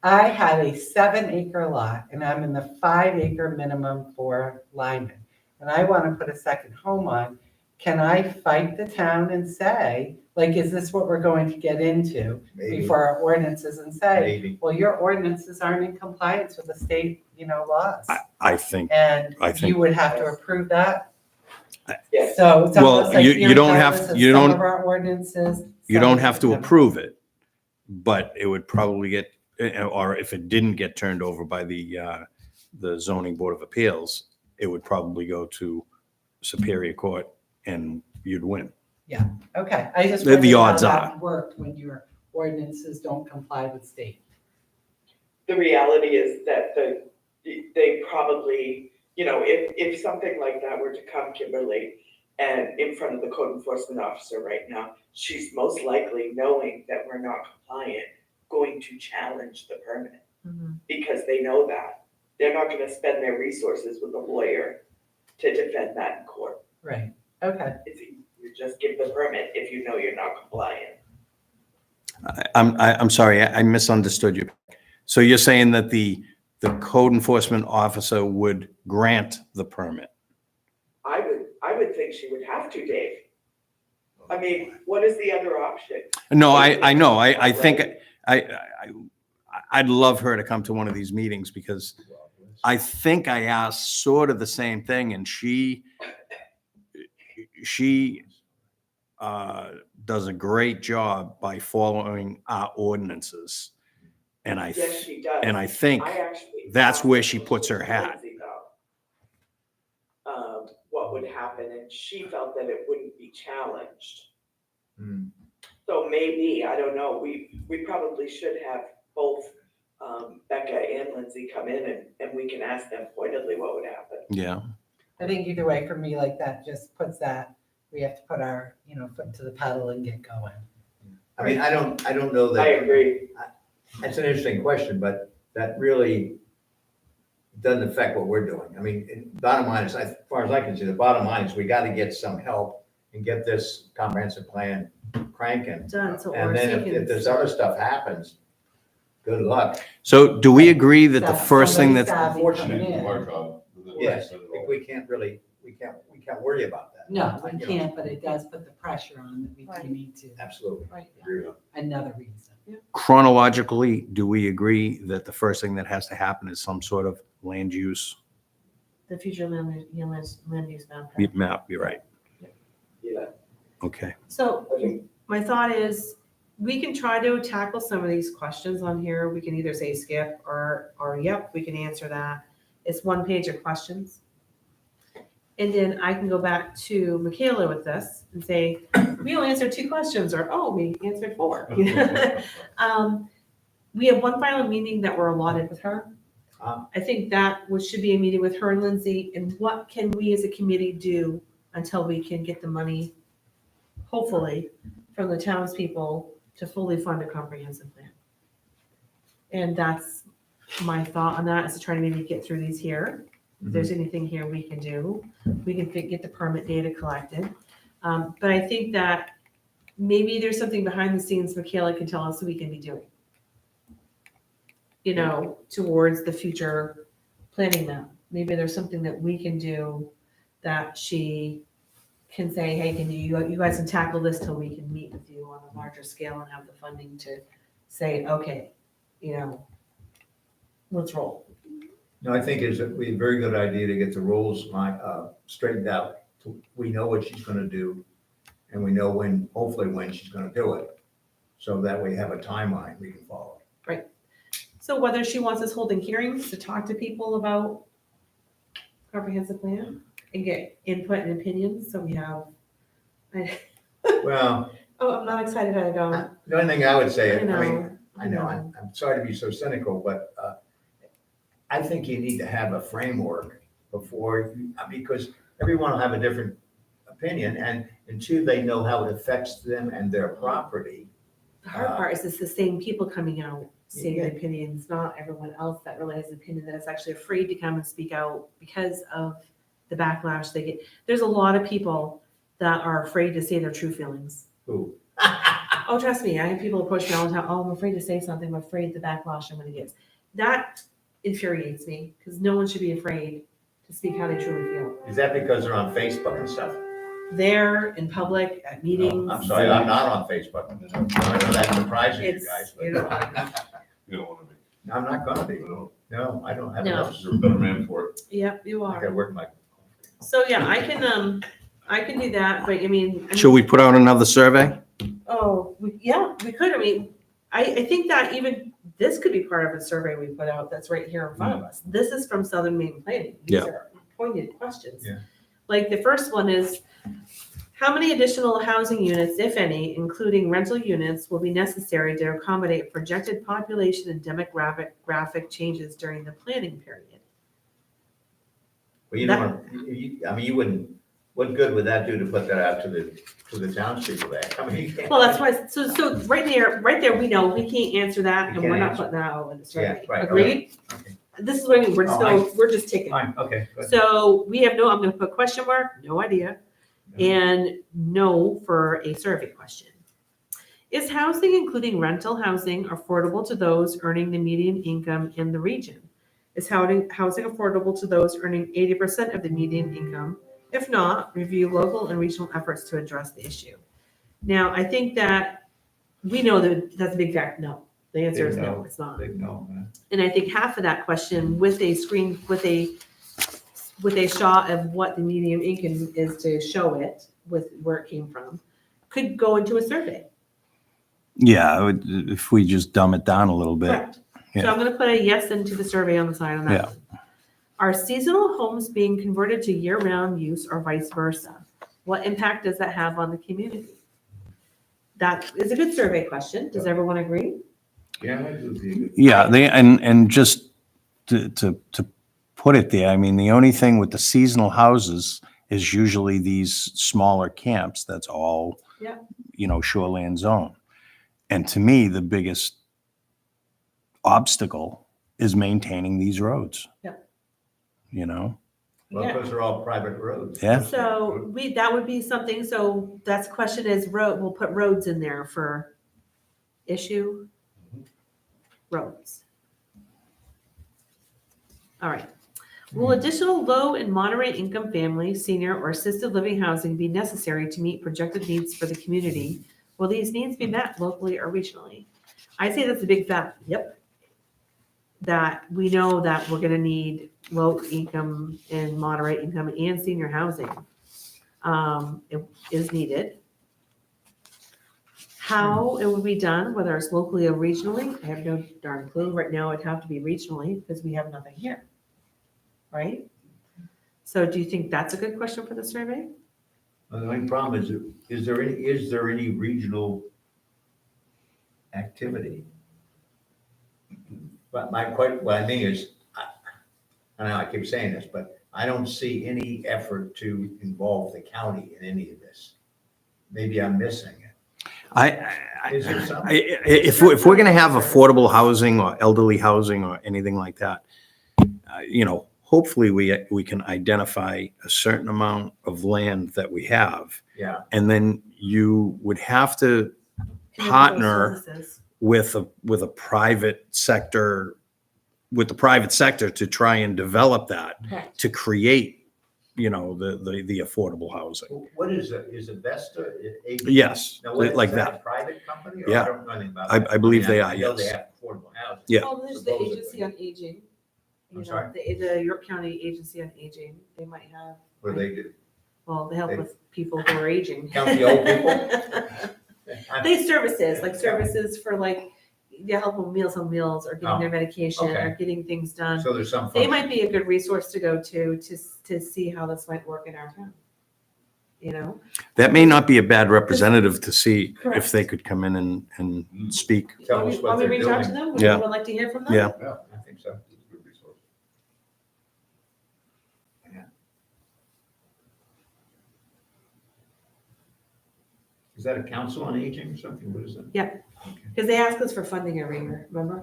I have a 7-acre lot and I'm in the 5-acre minimum for Lyman, and I want to put a second home on. Can I fight the town and say, like, is this what we're going to get into
Maybe,
before our ordinances and say,
maybe.
well, your ordinances aren't in compliance with the state, laws?
I think,
And
I think-
you would have to approve that?
Yes.
So it's
Well,
almost like
you don't have-
irregardless of
you
some
don't-
of our ordinances.
you
some
don't
of
have to
them.
approve it, but it would probably get, or if it didn't get turned over by the zoning board of appeals, it would probably go to Superior Court and you'd win.
Okay, I just
The
wondered how
odds
that worked when your ordinances don't comply with state.
The reality is that they probably, if something like that were to come, Kimberly, and in front of the code enforcement officer right now, she's most likely, knowing that we're not compliant, going to challenge the permit because they know that. They're not gonna spend their resources with a lawyer to defend that in court.
Right, okay.
You just give the permit if you know you're not compliant.
I'm sorry, I misunderstood you. So you're saying that the code enforcement officer would grant the permit?
I would think she would have to, Dave. I mean, what is the other option?
No, I know, I think, I'd love her to come to one of these meetings because I think I asked sort of the same thing and she does a great job by following our ordinances. And
Yes, she does.
and I think
I actually
that's
asked
where she puts her
Lindsay,
hat.
though, what would happen, and she felt that it wouldn't be challenged.
Hmm.
So maybe, I don't know, we probably should have both Becca and Lindsay come in and we can ask them pointedly what would happen.
Yeah,
I think either way, for me, like that just puts that, we have to put our, foot to the pedal and get going.
I mean, I don't know
I
that,
agree.
that's an interesting question, but that really doesn't affect what we're doing. I mean, bottom line is, as far as I can see, the bottom line is we got to get some help and get this comprehensive plan cranking.
Done, so
And
or
then if this other stuff happens, good luck.
so do we agree that the
So
first thing
somebody
that,
savvy coming
Unfortunately,
in.
our job.
Yes, we can't really, we can't worry about that.
No, we
You know,
can't, but it does put the pressure on that we
Right.
do need to.
Absolutely.
Right.
Agree with you.
Another reason.
chronologically, do we agree that the first thing that has to happen is some sort of land use
The future land use map.
map? You're right.
Yeah,
Okay.
So
I think
my thought is, we can try to tackle some of these questions on here. We can either say skip or yep, we can answer that. It's one page of questions. And then I can go back to Michaela with this and say, we only answered 2 questions, or, oh, we answered 4. We have one final meeting that we're allotted with her.
Ah.
I think that should be a meeting with her and Lindsay, and what can we as a committee do until we can get the money, hopefully, from the townspeople to fully fund a comprehensive plan. And that's my thought on that, is to try to maybe get through these here. If there's anything here we can do, we can get the permit data collected. But I think that maybe there's something behind the scenes Michaela can tell us we can be doing. Towards the future planning map. Maybe there's something that we can do that she can say, hey, can you guys can tackle this till we can meet with you on a larger scale and have the funding to say, okay, let's roll.
No, I think it's a very good idea to get the rules straightened out. We know what she's gonna do, and we know hopefully when she's gonna do it. So that we have a timeline we can follow.
So whether she wants us holding hearings to talk to people about comprehensive plan, and get input and opinions, so we have,
Well,
oh, I'm not excited how to go.
the only thing I would say,
You
I mean,
know,
I know, I'm sorry to be so cynical, but I think you need to have a framework before, because everyone will have a different opinion, and two, they know how it affects them and their property.
The hard part is it's the same people coming out saying
Yeah.
opinions, not everyone else that really has an opinion that is actually afraid to come and speak out because of the backlash they get. There's a lot of people that are afraid to say their true feelings.
Who?
Oh, trust me, I have people approach me all the time, oh, I'm afraid to say something, I'm afraid the backlash I'm gonna get. That infuriates me, because no one should be afraid to speak how they truly feel.
Is that because they're on Facebook and stuff?
There, in public, at meetings.
I'm sorry, I'm not on Facebook. I know that surprises you
It's,
guys,
you
but
know,
You don't wanna be,
I'm not gonna be.
no,
No, I don't have
No.
enough.
you're a better man for it.
yep, you
I gotta
are.
work my.
So, yeah, I can do that, but I mean.
Should we put out another survey?
Oh, yeah, we could. I mean, I think that even this could be part of a survey we put out that's right here in front of us. This is from Southern Maine Planning. These
Yeah.
are pointed questions.
Yeah.
Like the first one is, how many additional housing units, if any, including rental units, will be necessary to accommodate projected population and demographic changes during the planning period?
Well, you don't want, I mean, you wouldn't, what good would that do to put that out to the townspeople there? I mean, you can't.
Well, that's why, so right there, we know we can't answer that,
You
and we're
can't
not
answer.
putting that out in the
Yeah,
survey.
right,
Agreed?
okay.
This is what I mean, we're just
Oh,
we're just taking.
Fine, okay, good.
So we have no, I'm gonna put question mark, no idea, and no for a survey question. Is housing, including rental housing, affordable to those earning the median income in the region? Is housing affordable to those earning 80% of the median income? If not, review local and regional efforts to address the issue. Now, I think that we know that that's a big fact, no. The answer is no, it's not.
Big no, man.
And I think half of that question with a screen, with a shot of what the median income is to show it with where it came from, could go into a survey.
Yeah, if we just dumb it down a little bit.
Correct. So
Yeah.
I'm gonna put a yes into the survey on the side on that.
Yeah.
one. Are seasonal homes being converted to year-round use or vice versa? What impact does that have on the community? That is a good survey question. Does everyone agree?
Yeah, I do think.
Yeah, and just to put it there, I mean, the only thing with the seasonal houses is usually these smaller camps that's all,
Yeah.
shoreland zone. And to me, the biggest obstacle is maintaining these roads.
Yeah.
Well,
Yeah.
because they're all private roads.
Yeah.
So that would be something, so that's question is road, we'll put roads in there for issue roads. All right. Will additional low and moderate income family, senior, or assisted living housing be necessary to meet projected needs for the community? Will these needs be met locally or regionally? I say that's a big fact, yep. That we know that we're gonna need low income and moderate income and senior housing. It is needed. How it will be done, whether it's locally or regionally, I have no darn clue. Right now, it'd have to be regionally because we have nothing here. Right? So do you think that's a good question for the survey?
Well, the only problem is there any regional activity? But what I mean is, I know I keep saying this, but I don't see any effort to involve the county in any of this. Maybe I'm missing it. Is there something?
If we're going to have affordable housing or elderly housing or anything like that, hopefully we can identify a certain amount of land that we have.
Yeah,
And then you would have to partner with a private sector, with the private sector to try and develop that,
Correct.
to create, the affordable housing.
what is it? Is it Vesta?
Yes,
Now, what is
like
that,
that.
a private company? Or
Yeah.
I don't know anything about
I
that.
believe they
I
are,
know
yes.
they have affordable housing.
Yeah.
Well, there's the
supposedly.
Agency on Aging.
I'm sorry?
The York County Agency on Aging, they might have,
What do they do?
well, they help
They-
with people who are aging.
Count the old people?
They services, like services for like, yeah, help with Meals on Wheels or getting their medication
okay.
or getting things done.
So there's some.
They might be a good resource to go to see how this might work in our town. You know?
That may not be a bad representative to see if
Correct.
they could come in and speak.
Tell
Want
us
me-
what
want me to
they're
reach out to
doing.
them? Would
Yeah.
anyone like to hear from them?
Yeah.
Yeah,
I think so.
it's a good resource.
Is that a council on aging or something? What is that?
Yeah. Because they ask us for funding every year, remember?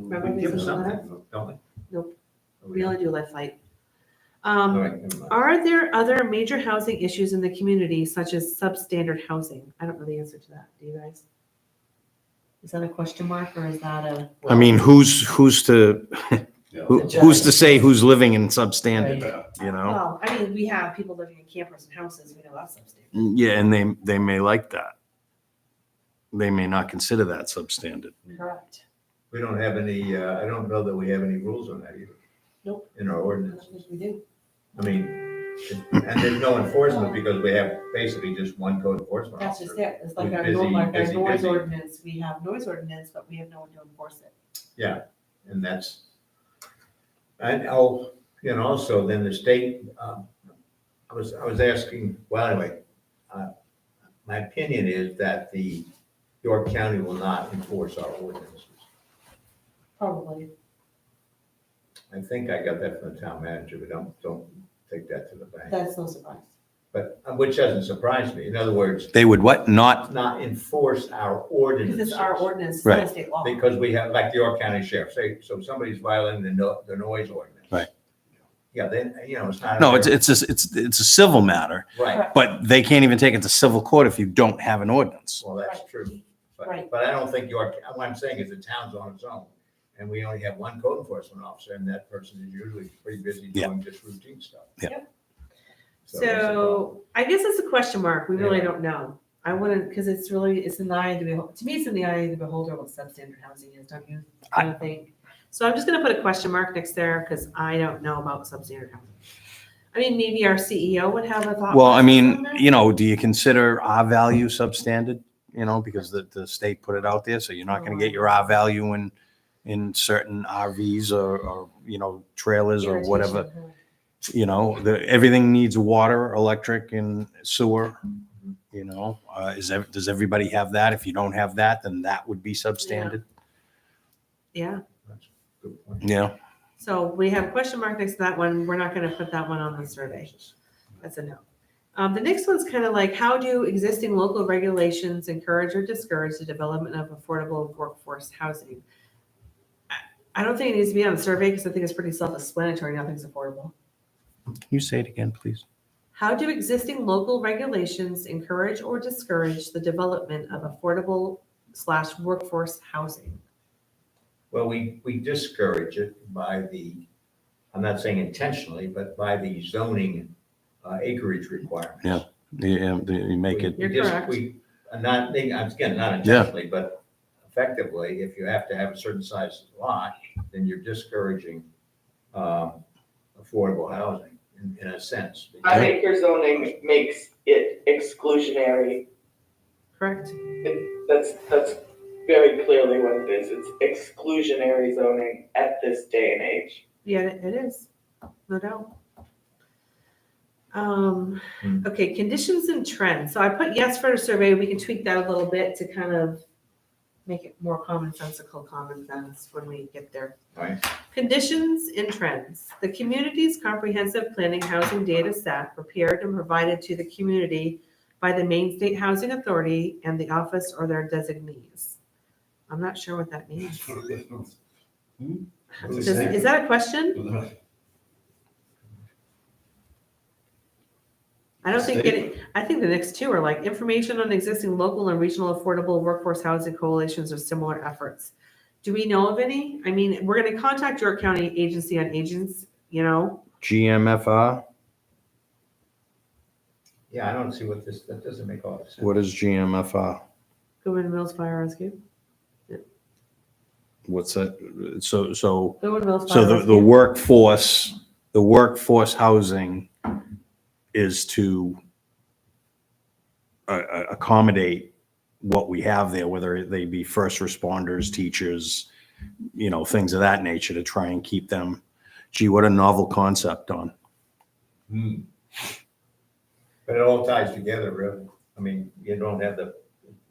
Remember
We
they
give
said
something, don't we?
Nope.
Oh, we
We
don't?
only do Life Flight.
All right, never mind.
Are there other major housing issues in the community such as substandard housing? I don't know the answer to that. Do you guys? Is that a question mark or is that a?
I mean, who's to,
Yeah.
who's to say who's living in substandard,
Yeah.
you know?
Well, I mean, we have people living in campers and houses. We know that's substandard.
Yeah, and they may like that. They may not consider that substandard.
Correct.
We don't have any, I don't know that we have any rules on that either.
Nope.
In our
I
ordinance.
don't think we do.
I mean, and there's no enforcement because we have basically just one code enforcement
That's just
officer.
it. It's like
Who's
our,
busy,
like our
busy,
noise
busy.
ordinance. We have noise ordinance, but we have no one to enforce it.
Yeah, and that's, and also then the state, I was asking, well, anyway, my opinion is that the York County will not enforce our ordinances.
Probably.
I think I got that from the town manager, but don't take that to the bank.
That's no surprise.
But, which doesn't surprise me. In other words,
They would what? Not,
not enforce our
Because
ordinances.
it's our ordinance, it's not a
Right.
state law.
Because we have, like the York County Sheriff, say, so somebody's violating the noise ordinance.
Right.
Yeah, then, it's not.
no, it's a civil matter,
Right,
but they can't even take it to civil court if you don't have an ordinance.
well, that's true.
Right.
But I don't think what I'm saying is the town's on its own. And we only have one code enforcement officer and that person is usually pretty busy
Yeah.
doing just routine stuff.
Yeah.
Yep.
So that's the problem.
So I guess it's a question mark. We really
Yeah.
don't know. I wouldn't, because it's in the eye of the beholder. To me, it's in the eye of the beholder what substandard housing is, don't you? Kind of think. So I'm just gonna put a question mark next there because I don't know about substandard housing. I mean, maybe our CEO would have a thought.
Well, I
process
mean,
on that.
do you consider R value substandard? Because the state put it out there, so you're not gonna get your R value in certain RVs or trailers or whatever.
Irritation.
Everything needs water, electric and sewer. Does everybody have that? If you don't have that, then that would be substandard.
Yeah,
That's a good point.
Yeah.
so we have a question mark next to that one. We're not gonna put that one on the survey. That's a no. The next one's kind of like, how do existing local regulations encourage or discourage the development of affordable workforce housing? I don't think it needs to be on the survey because I think it's pretty self-explanatory. Nothing's affordable.
Can you say it again, please?
How do existing local regulations encourage or discourage the development of affordable/workforce housing?
Well, we discourage it by I'm not saying intentionally, but by the zoning acreage requirements.
Yeah. You make it,
You're correct.
Not intentionally, but effectively, if you have to have a certain size lot, then you're discouraging affordable housing in a sense.
5-acre zoning makes it exclusionary.
Correct?
That's very clearly what it is. It's exclusionary zoning at this day and age.
Yeah, it is, no doubt. Okay, conditions and trends. So I put yes for a survey. We can tweak that a little bit to kind of make it more commonsensical common sense when we get there.
Right.
Conditions and trends. The community's comprehensive planning housing data set prepared and provided to the community by the Maine State Housing Authority and the office or their designees. I'm not sure what that means. Is that a question? I don't think I think the next two are like information on existing local and regional affordable workforce housing coalitions or similar efforts. Do we know of any? I mean, we're going to contact York County Agency on Agents,
GMFR?
Yeah, I don't see that doesn't make a lot of sense.
What is GMFR?
Goodwin Mills Fire Rescue.
What's that? So
Goodwin Mills Fire
So the
Rescue.
workforce housing is to accommodate what we have there, whether they be first responders, teachers, things of that nature, to try and keep them. Gee, what a novel concept, Don.
Hmm. But it all ties together, really. I mean, you don't have the,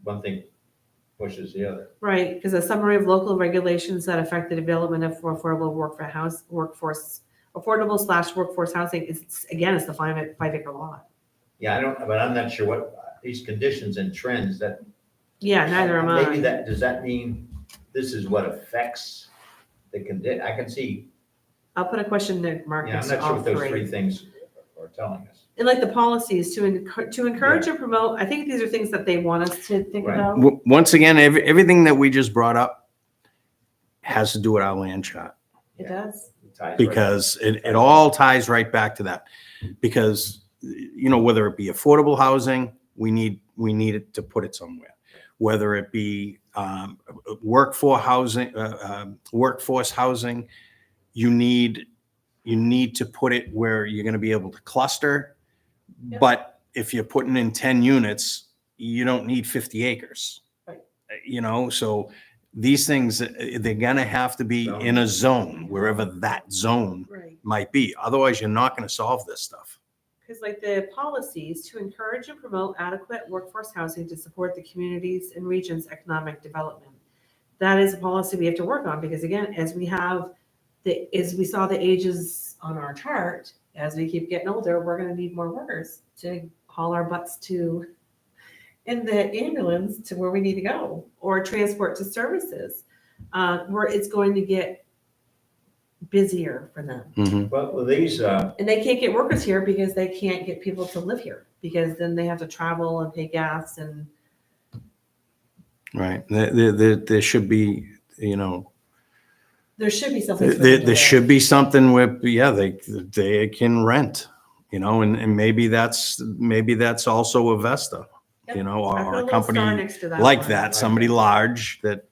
one thing pushes the other.
Right, because a summary of local regulations that affect the development of affordable workforce housing is, again, it's the 5 acre lot.
Yeah, but I'm not sure what, these conditions and trends that.
Yeah, neither am I.
Maybe does that mean this is what affects the I can see,
I'll put a question mark
yeah, I'm
next to
not sure
all
what those
three.
three things are telling us.
And like the policies to encourage and promote, I think these are things that they want us to think
Right.
about.
Once again, everything that we just brought up has to do with our land chart,
It does.
It ties right-
because it all ties right back to that. Because, whether it be affordable housing, we need it to put it somewhere. Whether it be workforce housing, you need to put it where you're going to be able to cluster.
Yep.
But if you're putting in 10 units, you don't need 50 acres.
Right.
So these things, they're going to have to be in a zone, wherever that zone
Right.
might be. Otherwise, you're not going to solve this stuff.
Because like the policies to encourage and promote adequate workforce housing to support the communities and regions' economic development. That is a policy we have to work on, because again, as we saw the ages on our chart, as we keep getting older, we're gonna need more workers to haul our butts in the ambulance to where we need to go, or transport to services, where it's going to get busier for them.
Well, these,
And they can't get workers here because they can't get people to live here, because then they have to travel and pay gas and.
Right. There should be,
There should be something.
there should be something where, they can rent, and maybe that's also a Vesta,
Yep. I put
or a
little
company
star next to
like
one.
that, somebody large that,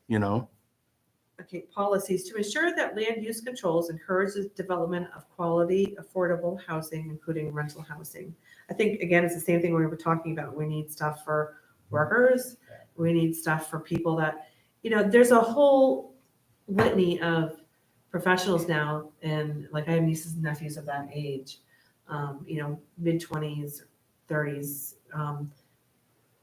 Okay, policies to ensure that land use controls encourage the development of quality, affordable housing, including rental housing. I think, again, it's the same thing we were talking about. We need stuff for workers. We need stuff for people that, there's a whole litany of professionals now, and like I have nieces and nephews of that age, mid-20s, 30s,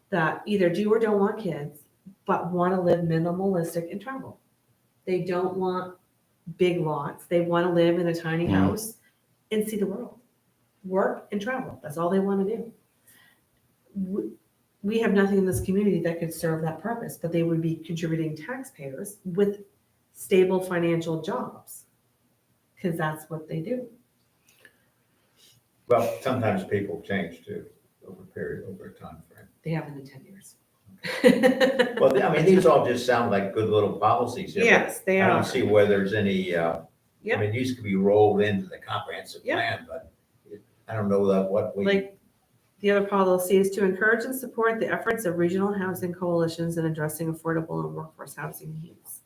that either do or don't want kids, but want to live minimalistic and travel. They don't want big lots. They want to live in a tiny house and see the world, work and travel. That's all they want to do. We have nothing in this community that could serve that purpose, but they would be contributing taxpayers with stable financial jobs, because that's what they do.
well, sometimes people change too, over a time frame.
They haven't in 10 years.
Well, I mean, these all just sound like good little policies here. but
Yes, they
I
are.
don't see where there's any, I
Yep.
mean, these could be rolled into the comprehensive
Yep.
plan, but I don't know that what we.
Like, the other policy is to encourage and support the efforts of regional housing coalitions in addressing affordable and workforce housing needs.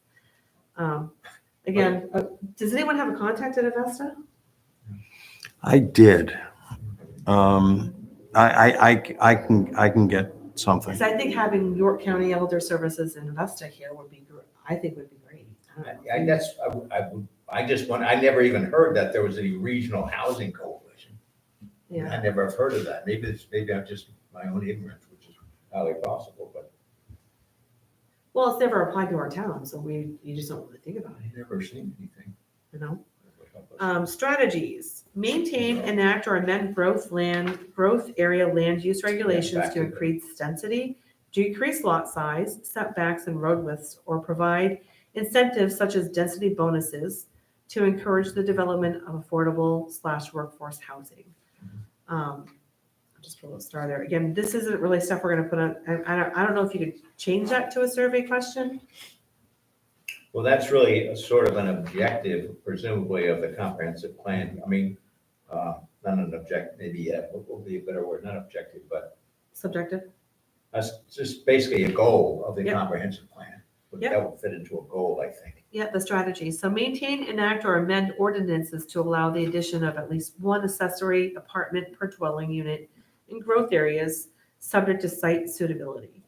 Again, does anyone have a contact at Avesta?
I did. I can get something.
Because I think having York County Elder Services and Avesta here would be, I think would be great. I don't know.
I never even heard that there was a regional housing coalition.
Yeah,
I never have heard of that. Maybe I'm just my own ignorance, which is highly possible, but
well, it's never applied to our town, so you just don't really think about it,
I've never seen anything.
you know?
that would help us.
Strategies, maintain, enact, or amend growth area land use regulations
back
to
to the-
increase density, decrease lot size, setbacks, and road widths, or provide incentives such as density bonuses to encourage the development of affordable/workforce housing. I'll just put a little star there. Again, this isn't really stuff we're gonna put on, I don't know if you could change that to a survey question.
Well, that's really a sort of an objective presumably of the comprehensive plan. I mean, not an objective, maybe, what will be a better word, not objective, but
Subjective.
that's just basically a goal of the
Yep.
comprehensive plan.
Yep.
That would fit into a goal, I think.
Yeah, the strategy. So maintain, enact, or amend ordinances to allow the addition of at least one accessory apartment per dwelling unit in growth areas, subject to site suitability.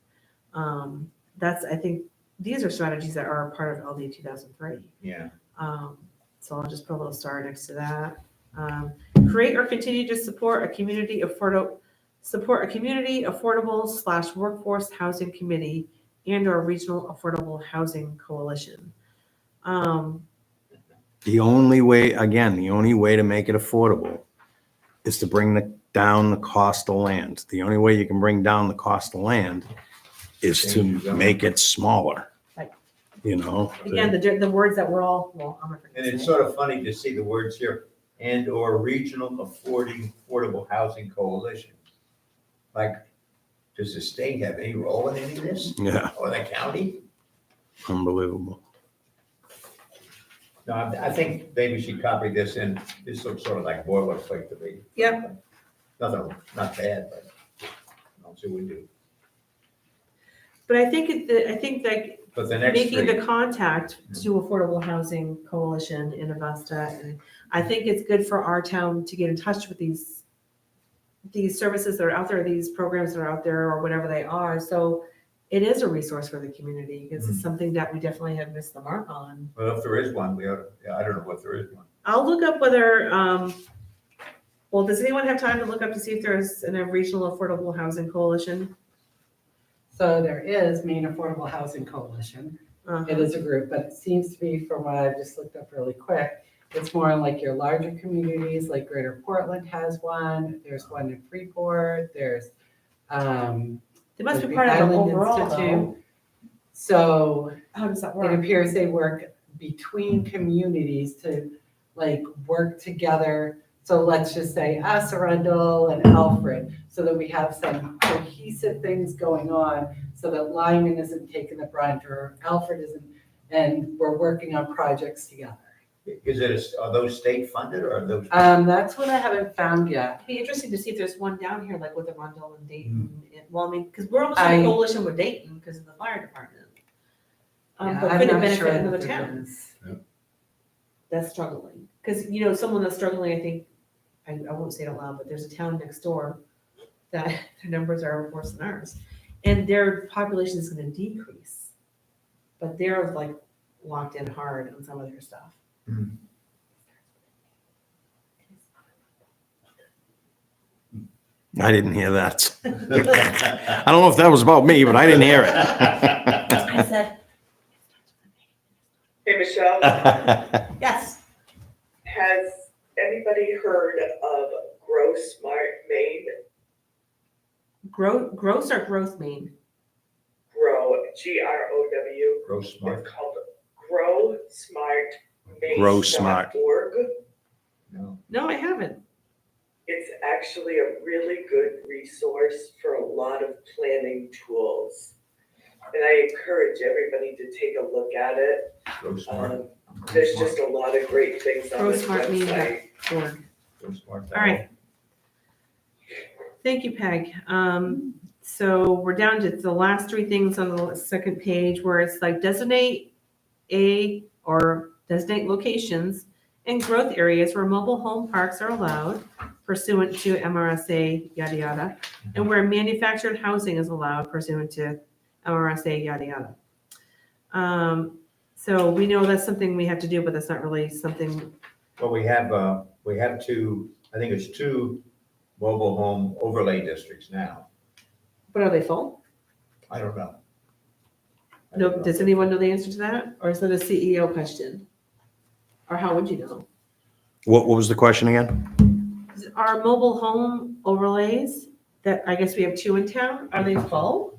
That's, I think, these are strategies that are a part of LD 2003.
Yeah.
So I'll just put a little star next to that. Create or continue to support a community affordable / workforce housing committee and or regional affordable housing coalition.
The only way to make it affordable is to bring down the cost of land. The only way you can bring down the cost of land is to make it smaller.
Right.
You know?
Again, the words that we're all, well, I'm not
And
gonna
it's
say.
sort of funny to see the words here, and or regional affordable housing coalition. Like, does the state have any role in any of this?
Yeah,
Or the county?
unbelievable.
No, I think maybe she copied this in, this looks sort of like boilerplate to me.
Yep.
Nothing, not bad, but I'll see what we do.
But I think like
But the next
making
three,
the contact to Affordable Housing Coalition in Augusta, and I think it's good for our town to get in touch with these services that are out there, these programs that are out there, or whatever they are. So it is a resource for the community because it's something that we definitely have missed the mark on.
well, if there is one, we ought to, yeah, I don't know what there is one.
I'll look up whether, well, does anyone have time to look up to see if there's a regional affordable housing coalition?
So there is Maine Affordable Housing Coalition. It is a group, but it seems to be, from what I just looked up really quick, it's more like your larger communities, like Greater Portland has one, there's one in Freeport, there's,
They must be
the
part of the
Island
overall though.
Institute. So
How does that
it
work?
appears they work between communities to like work together. So let's just say us, Arundel and Alfred, so that we have some cohesive things going on so that Lyman isn't taking the brunt or Alfred isn't, and we're working on projects together.
Is it, are those state funded or are those?
That's what I haven't found yet.
It'd be interesting to see if there's one down here, like with Arundel and Dayton. Well, I mean, because we're also
I-
in a coalition with Dayton because of the fire department.
Yeah,
But
I'm
could it
not
benefit
sure
another
if it
town
is.
that's struggling? Because, someone that's struggling, I think, I won't say it out loud, but there's a town next door that their numbers are worse than ours. And their population is gonna decrease. But they're like locked in hard on some of their stuff.
I didn't hear that. I don't know if that was about me, but I didn't hear it.
I said,
Hey, Michelle,
yes.
has anybody heard of Grow Smart Maine?
Gross or growth Maine?
Grow, GROW.
Gross smart?
It's called Grow Smart Maine.
Grow Smart.
.org.
No.
No, I haven't.
It's actually a really good resource for a lot of planning tools. And I encourage everybody to take a look at it.
Gross smart.
There's just a lot of great things on this
GrowSmartMaine.
website.
Org.
Gross smart.
All right. Thank you, Peg. So we're down to the last three things on the second page where it's like designate locations and growth areas where mobile home parks are allowed pursuant to MRSA, yada, yada, and where manufactured housing is allowed pursuant to MRSA, yada, yada. So we know that's something we have to do, but that's not really something,
Well, we have two, I think it's two mobile home overlay districts now.
but are they full?
I don't know. I
No,
don't know.
does anyone know the answer to that? Or is that a CEO question? Or how would you know?
What was the question again?
Are mobile home overlays that, I guess we have two in town, are they full?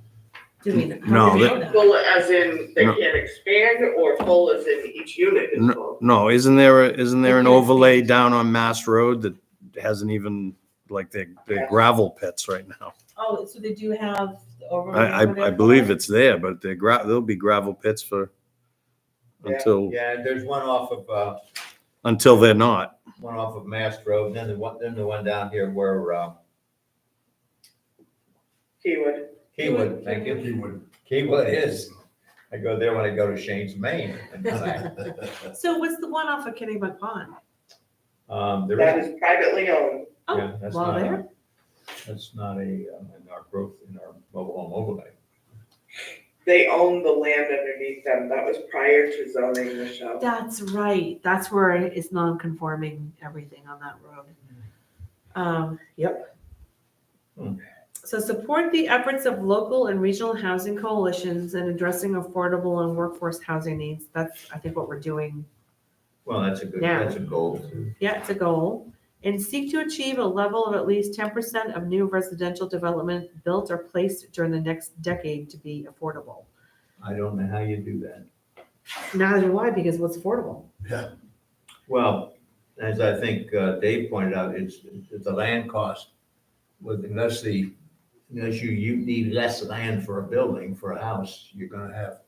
Do we,
No,
how do we know that?
Full as in they
No.
can't expand, or full as in each unit is full?
No, isn't there an
Okay.
overlay down on Mass Road that hasn't even, like, the gravel pits right now?
Oh, so they do have the overlay?
I
over there?
believe it's there, but there'll be gravel pits for,
Yeah.
Yeah, there's one off of,
until they're not.
one off of Mast Road, and then the one down here where,
Keywood.
Keywood, thank you. Keywood is. I go there when I go to Shane's Maine.
So what's the one off of Kennebunk Pond?
There
That
is,
is privately owned.
yeah,
Oh,
that's
well,
not,
there.
that's not in our growth, in our mobile home overlay.
they own the land underneath them. That was prior to zoning, Michelle.
That's right. That's where it's non-conforming everything on that road. Yep.
Hmm.
So support the efforts of local and regional housing coalitions in addressing affordable and workforce housing needs. That's, I think, what we're doing.
Well, that's a goal too.
Yeah, it's a goal. And seek to achieve a level of at least 10% of new residential development built or placed during the next decade to be affordable.
I don't know how you do that.
Neither do I, because what's affordable?
Well, as I think Dave pointed out, it's the land cost. Unless you need less land for a building, for a house, you're gonna have,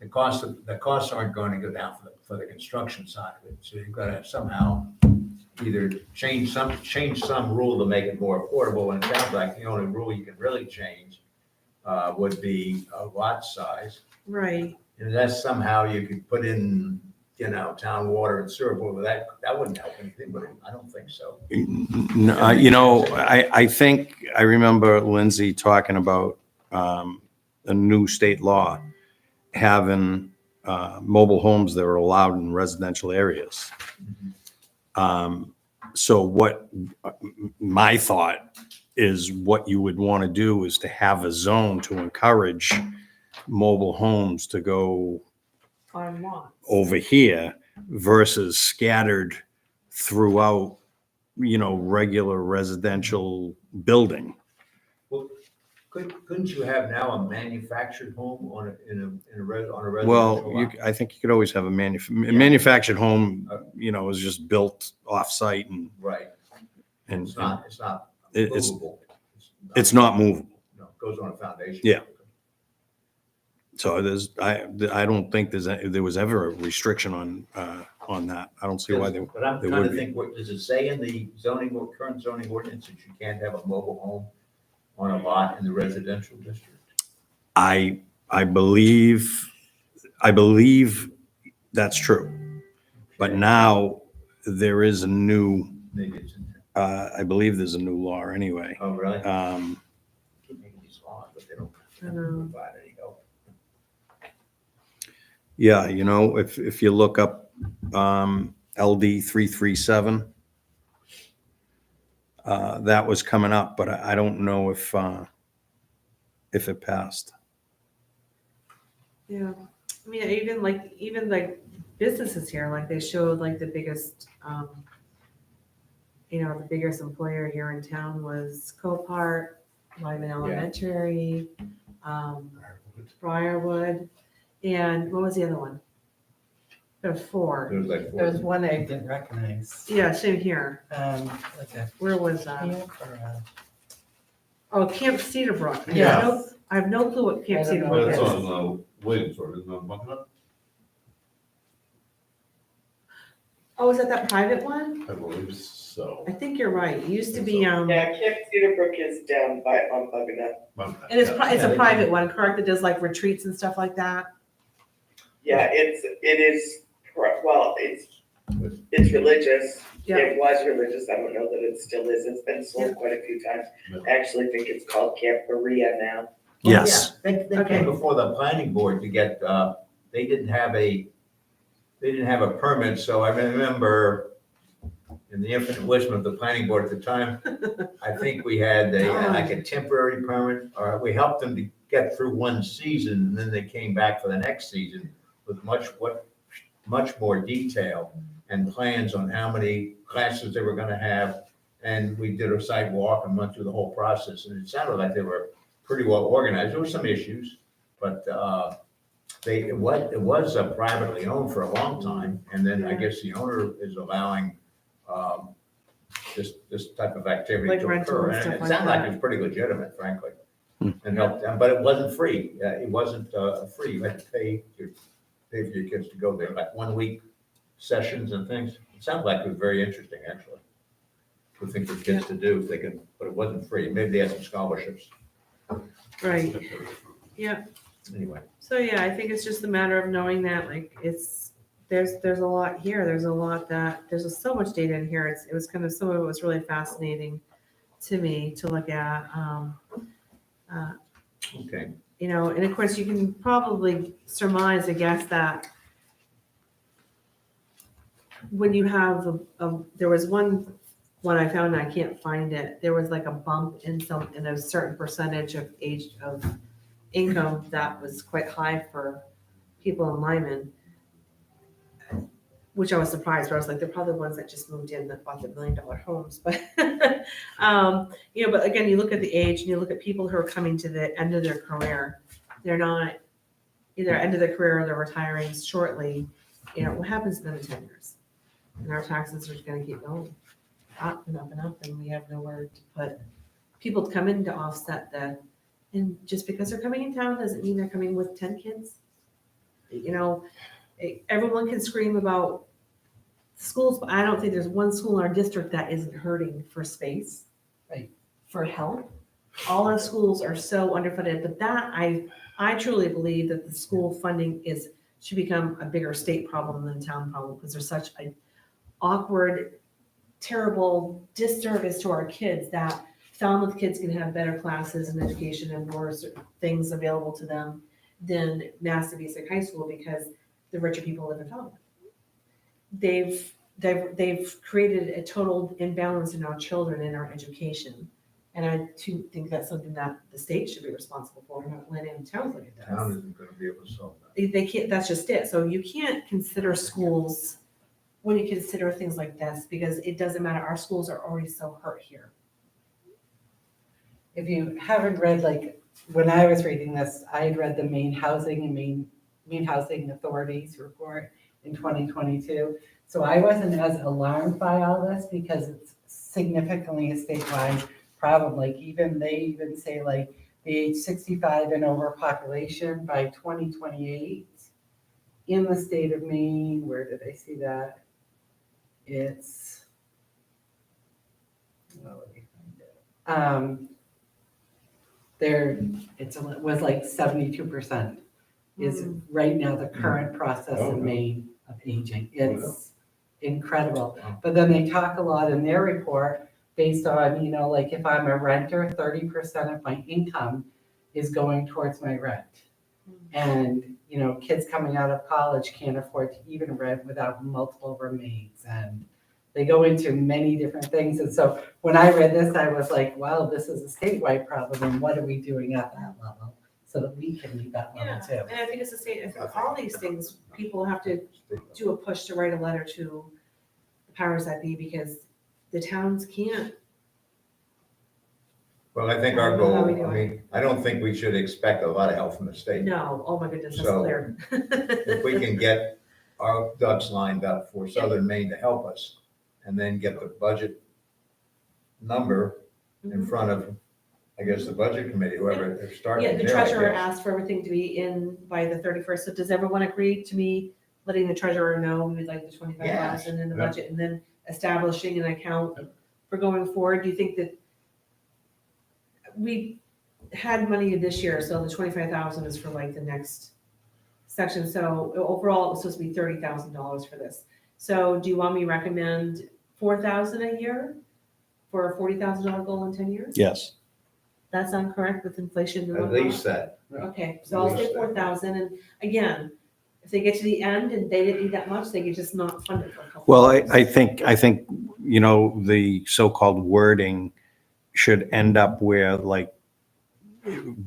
the costs aren't going to go down for the construction side of it. So you've got to somehow either change some rule to make it more affordable. And it sounds like the only rule you can really change would be lot size.
Right.
Unless somehow you could put in, town water and sewer, well, that wouldn't help anything, but I don't think so.
I think, I remember Lindsay talking about a new state law having mobile homes that are allowed in residential areas. So what my thought is, what you would want to do is to have a zone to encourage mobile homes to go
On lots.
over here versus scattered throughout, regular residential building.
Well, couldn't you have now a manufactured home on a residential
Well,
lot?
I think you could always have a manufactured home, is just built off-site and,
Right,
and
it's not
it's
movable.
it's not movable.
No, it goes on a foundation.
Yeah. So I don't think there was ever a restriction on that. I don't see why they.
But I'm
there
trying
would
to
be.
think, what does it say in the current zoning ordinance that you can't have a mobile home on a lot in the residential district?
I believe that's true. But now there is a new,
Maybe it's in there.
I believe there's a new law anyway.
Oh, really? Keep making these laws, but they don't
I know.
provide any help.
Yeah, if you look up LD 337, that was coming up, but I don't know if it passed.
Yeah. I mean, even like businesses here, like they showed like the biggest, the biggest employer here in town was Copart, Lyman Elementary, Briarwood, and what was the other one? There was four.
There was like
There was
four.
one I didn't recognize.
Yeah, same here.
Like a
Where was
camp or a.
Oh, Camp Cedarbrook.
Yeah.
I have no clue what Camp
I don't know.
Cedarbrook
That's
is.
on Williamsburg, isn't it, Buckner?
Oh, is that private one?
I believe so.
I think you're right. It used to be,
Yeah, Camp Cedarbrook is down on Buckner.
and it's a private one, correct? That does like retreats and stuff like that?
Yeah, it's religious.
Yeah.
It was religious. I don't know that it still is. It's been sold quite a few times.
Yeah.
I actually think it's called Camp Maria now.
Yes.
They
Okay.
came before the planning board to get, they didn't have a permit, so I remember in the infinite wisdom of the planning board at the time, I think we had like a temporary permit, or we helped them to get through one season, and then they came back for the next season with much more detail and plans on how many classes they were gonna have. And we did a site walk and went through the whole process, and it sounded like they were pretty well organized. There were some issues, but it was privately owned for a long time, and then I guess the owner is allowing this type of activity
Like
to
rental
occur.
and
And
stuff
it
like
sounded like
that.
it was pretty legitimate, frankly.
Hmm.
And helped them, but it wasn't free. It wasn't free. You had to pay for your kids to go there, like 1 week sessions and things. It sounded like it was very interesting, actually. Good thing for kids to do if they can, but it wasn't free. Maybe they had some scholarships.
Right. Yeah.
Anyway,
So yeah, I think it's just a matter of knowing that like there's a lot here. There's so much data in here. It was kind of, some of it was really fascinating to me to look at.
okay.
and of course you can probably surmise, I guess, that when you have there was one I found, and I can't find it, there was like a bump in a certain percentage of income that was quite high for people in Lyman, which I was surprised, but I was like, they're probably the ones that just moved in that bought the $1 million homes, but, but again, you look at the age and you look at people who are coming to the end of their career, they're not either end of their career or they're retiring shortly, what happens to them in 10 years? And our taxes are gonna keep going up and up and up, and we have nowhere to put people to come in to offset and just because they're coming in town doesn't mean they're coming with 10 kids. Everyone can scream about schools, but I don't think there's one school in our district that isn't hurting for space.
Right.
For help. All our schools are so underfunded, but that I truly believe that the school funding should become a bigger state problem than a town problem, because there's such an awkward, terrible disservice to our kids that Falmouth kids can have better classes and education and more things available to them than Massey Basic High School, because the richer people live in Falmouth. They've created a total imbalance in our children and our education. And I too think that's something that the state should be responsible for, not letting towns like it
Town
does.
isn't gonna be able to solve that.
They can't, that's just it. So you can't consider schools when you consider things like this, because it doesn't matter. Our schools are already so hurt here.
If you haven't read, like, when I was reading this, I had read the Maine Housing Authorities report in 2022. So I wasn't as alarmed by all this because it's significantly a statewide problem. Like they even say like the age 65 and over population by 2028 in the state of Maine, where did I see that? It's, let me find it. It was like 72% is right now the current process in Maine of aging. It's incredible. But then they talk a lot in their report based on, like if I'm a renter, 30% of my income is going towards my rent. And, kids coming out of college can't afford to even rent without multiple roommates. And they go into many different things. And so when I read this, I was like, wow, this is a statewide problem. And what are we doing at that level so that we can meet that level too?
And I think it's the same, I think all these things, people have to do a push to write a letter to the powers that be, because the towns can't.
Well, I think our goal, I don't think we should expect a lot of help from the state.
No, oh my goodness, that's
So,
clear.
If we can get our ducks lined up for Southern Maine to help us, and then get the budget number in front of, I guess, the budget committee, whoever they're starting
Yeah, the
there, I
treasurer
guess.
asked for everything to be in by the 31st, so does everyone agree to me letting the treasurer know we would like the 25,000 in the
Yeah.
budget, and then establishing an account for going forward? Do you think that we had money this year, so the 25,000 is for like the next section, so overall it was supposed to be $30,000 for this. So do you want me to recommend 4,000 a year for a $40,000 goal in 10 years?
Yes.
That sound correct with inflation? and
At
whatnot?
least that.
Okay, so I'll say 4,000, and again, if they get to the end and they didn't need that much, they could just not fund it for a couple.
Well,
of
I
years.
think, the so-called wording should end up where, like,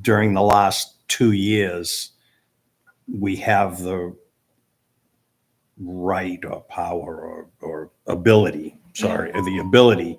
during the last 2 years, we have the right or power or ability, the ability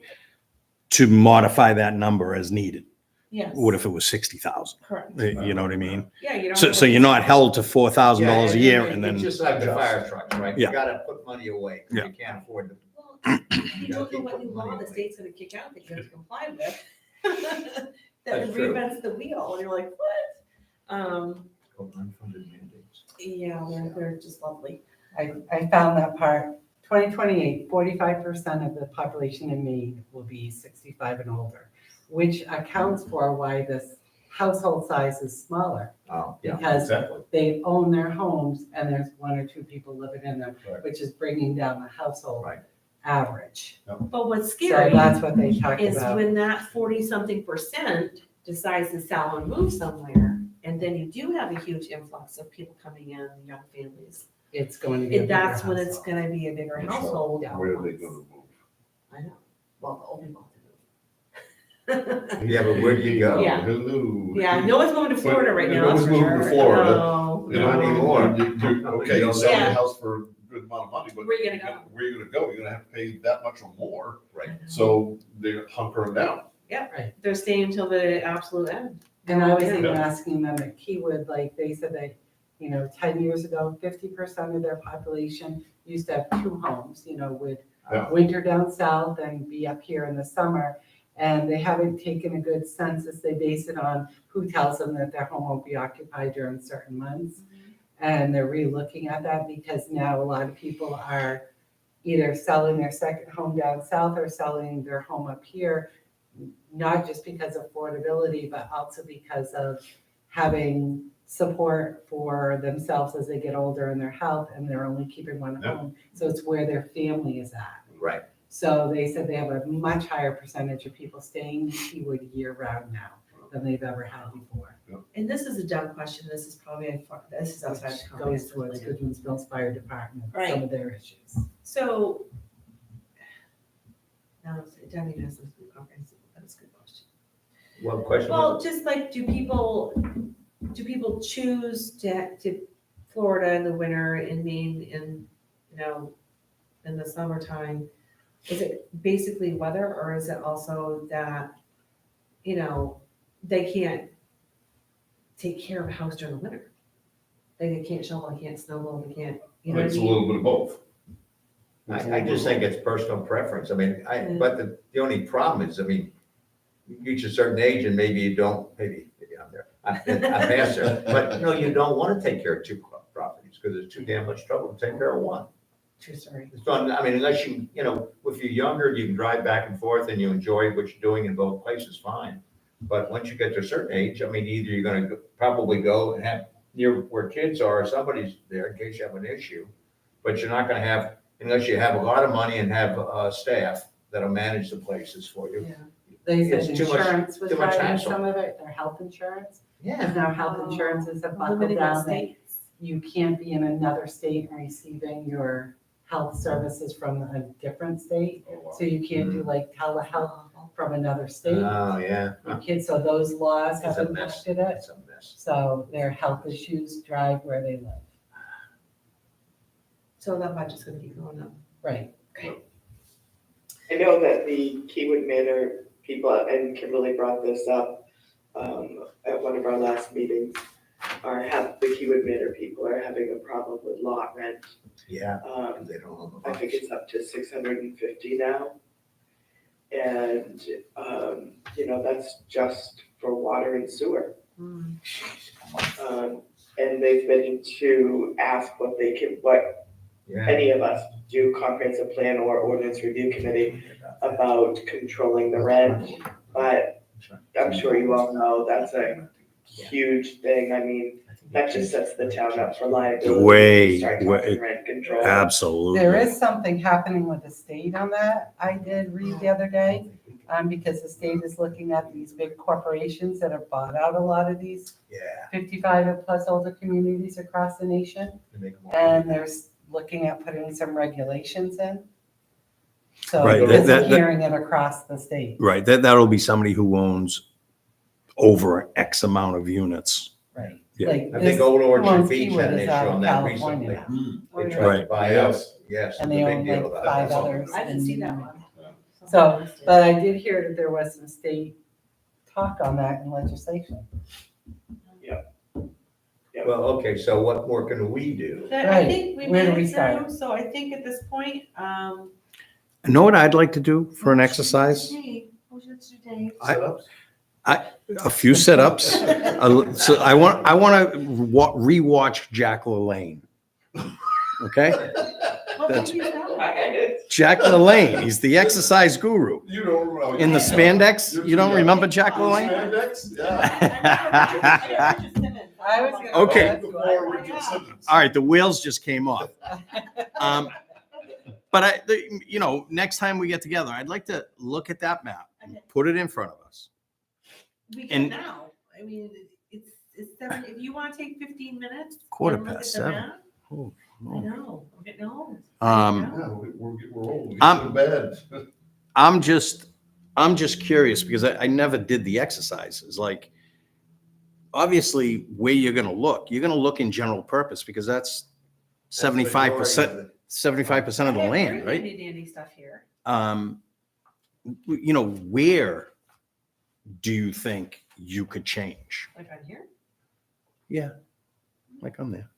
to modify that number as needed.
Yes.
What if it was 60,000?
Correct.
You know what I mean?
Yeah, you don't.
So,
have
so
to-
you're not held to $4,000 a year and
It's
then,
just like the fire trucks, right? You
Yeah.
gotta put money away, because
Yeah.
you can't afford to.
Well, you don't know
keep
what new
putting
law
money
the
away.
state's gonna kick out that you have to comply with. That
That's true.
reinvents the wheel, and you're like, what?
Called unfunded mandates.
Yeah, they're just lovely.
I found that part. 2028, 45% of the population in Maine will be 65 and older, which accounts for why this household size is smaller.
Oh, yeah,
Because
exactly.
they own their homes and there's 1 or 2 people living in them,
Right.
which is bringing down the household
Right.
average.
But what's
So
scary
that's what they talk
is
about.
when that 40-something% decides to sell and move somewhere, and then you do have a huge influx of people coming in, young families,
It's going to be a
and
bigger
that's when it's
household.
gonna be a bigger
So,
household.
Where are they gonna move?
I know, well, the old people have to move.
Yeah, but where do you go?
Yeah.
Hello.
Yeah, no one's moving to Florida right now,
No
that's
one's
for
moving to
sure.
Florida.
No,
You know,
Not anymore.
Okay, you sell
Yeah.
your house for a good amount of money, but
Where you gonna go?
where you gonna go? You're gonna have to pay that much or more.
Right.
So they're hunkering down.
They're staying until the absolute end.
And I was
Yeah.
even asking them at Keywood, like, they said that, 10 years ago, 50% of their population used to have two homes, with
Yeah.
winter down south and be up here in the summer. And they haven't taken a good census. They base it on who tells them that their home won't be occupied during certain months. And they're re-looking at that because now a lot of people are either selling their second home down south or selling their home up here, not just because of affordability, but also because of having support for themselves as they get older in their health, and they're only keeping one
Yeah.
home. So it's where their family is at.
Right.
So they said they have a much higher percentage of people staying in Keywood year-round now than they've ever had before.
And this is a dumb question, this is probably, this is outside the
Which goes
comprehensive
towards
plan.
Goodwinsville's fire department,
Right.
some of their issues.
So, no, it doesn't even have something to do with comprehensive, but it's a good question.
What question?
Well, just like, do people choose to Florida in the winter, in Maine in, in the summertime? Is it basically weather, or is it also that, they can't take care of a house during the winter? They can't shovel, they can't snowblow, they can't, you know what I
It's a
mean?
little bit of both.
I just think it's personal preference. I mean, but the only problem is, I mean, you reach a certain age and maybe you don't, maybe I'm there, I'm faster. But no, you don't want to take care of two properties because it's too damn much trouble to take care of one.
True story.
It's fun, I mean, unless you, if you're younger, you can drive back and forth and you enjoy what you're doing in both places, fine. But once you get to a certain age, I mean, either you're gonna probably go and have near where kids are, or somebody's there in case you have an issue. But you're not gonna have, unless you have a lot of money and have, staff that'll manage the places for you.
Yeah.
They said
It's too much-
insurance was
too much
driving
hassle.
some of it, their health insurance.
Yeah.
Because now health insurances have buckled
Limiting
down
the
that
states.
you can't be in another state and receiving your health services from a different state. So you can't do like telehealth from another state.
Oh, yeah.
Your kids, so those laws
It's
have
a mess.
impacted it.
It's a mess.
So their health issues drive where they live.
So that budget's gonna keep going up.
Right.
I know that the Keywood Manor people, and Kimberly brought this up at one of our last meetings, the Keywood Manor people are having a problem with lot rent.
Yeah.
Um,
They don't own the
I think
house.
it's up to 650 now. And, that's just for water and sewer. And they've been to ask what
Yeah.
any of us do, comprehensive plan or ordinance review committee, about controlling the rent. But I'm sure you all know that's a huge thing. I mean, that just sets the town up for liability.
Way,
Start
way-
talking rent control.
Absolutely.
There is something happening with the state on that, I did read the other day, because the state is looking at these big corporations that have bought out a lot of these
Yeah.
55 and plus older communities across the nation,
They make them all-
and they're looking at putting some regulations in. So
Right,
it's
that-
hearing it across the state,
Right, that'll be somebody who owns over X amount of units.
right?
Yeah.
Like
I
this-
think Old
who
Orchard
owns
Beach
Keywood
had an
is
issue
out of
on that
California
recently.
now.
They
Oh,
tried to
Right.
buy out, yes,
And
it's
they
a
own
big deal
like
about
5
that.
others.
I didn't see that
and-
one.
So, but I did hear that there was some state talk on that in legislation.
Well, okay, so what more can we do?
I
Right.
think we
Where do
made
we
it
start?
through, so I think at this point,
You know what I'd like to do for an exercise?
Dave, what should you do, Dave?
Setups?
A few sit-ups. So I want to rewatch Jack LaLanne. Okay?
What
That's-
movie is that?
Jack LaLanne, he's the exercise guru.
You don't know.
In the spandex, you don't remember Jack LaLanne?
Spandex? Yeah.
I was gonna
Okay.
go, that's what I
Before
wanted.
Richard Simmons.
All right, the wheels just came off. But next time we get together, I'd like to look at that map, put it in front of us.
We
And-
can now, I mean, it's if you want to take 15 minutes.
Quarter
and look
past
at the
7.
map,
Oh,
I
no.
know, I'm getting old.
Yeah, we're old, we
I'm-
get to bed.
I'm just curious because I never did the exercises. Like, obviously, where you're gonna look in general purpose because that's 75%, 75% of the
I have
land,
very
right?
handy dandy stuff here.
Where do you think you could change?
Like on here?
Yeah, like I'm there.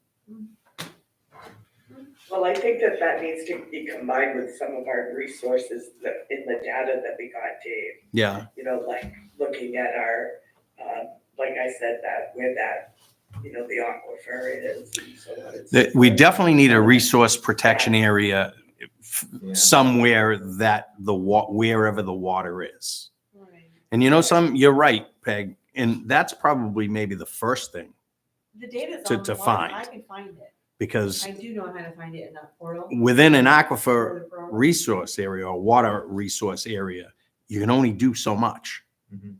Well, I think that needs to be combined with some of our resources that, in the data that we got, Dave.
Yeah,
Like looking at our, like I said, that where that, the aquifer is and so on. and so
we
forth.
definitely need a resource protection area
Yeah.
somewhere that wherever the water is.
Right.
And you're right, Peg, and that's probably maybe the first thing
The data's
To-
on
to
the water,
find.
I can find it.
because
I do know how to find it in that portal.
within an
Or
aquifer
the program.
resource area or water resource area, you can only do so much,
Mhm.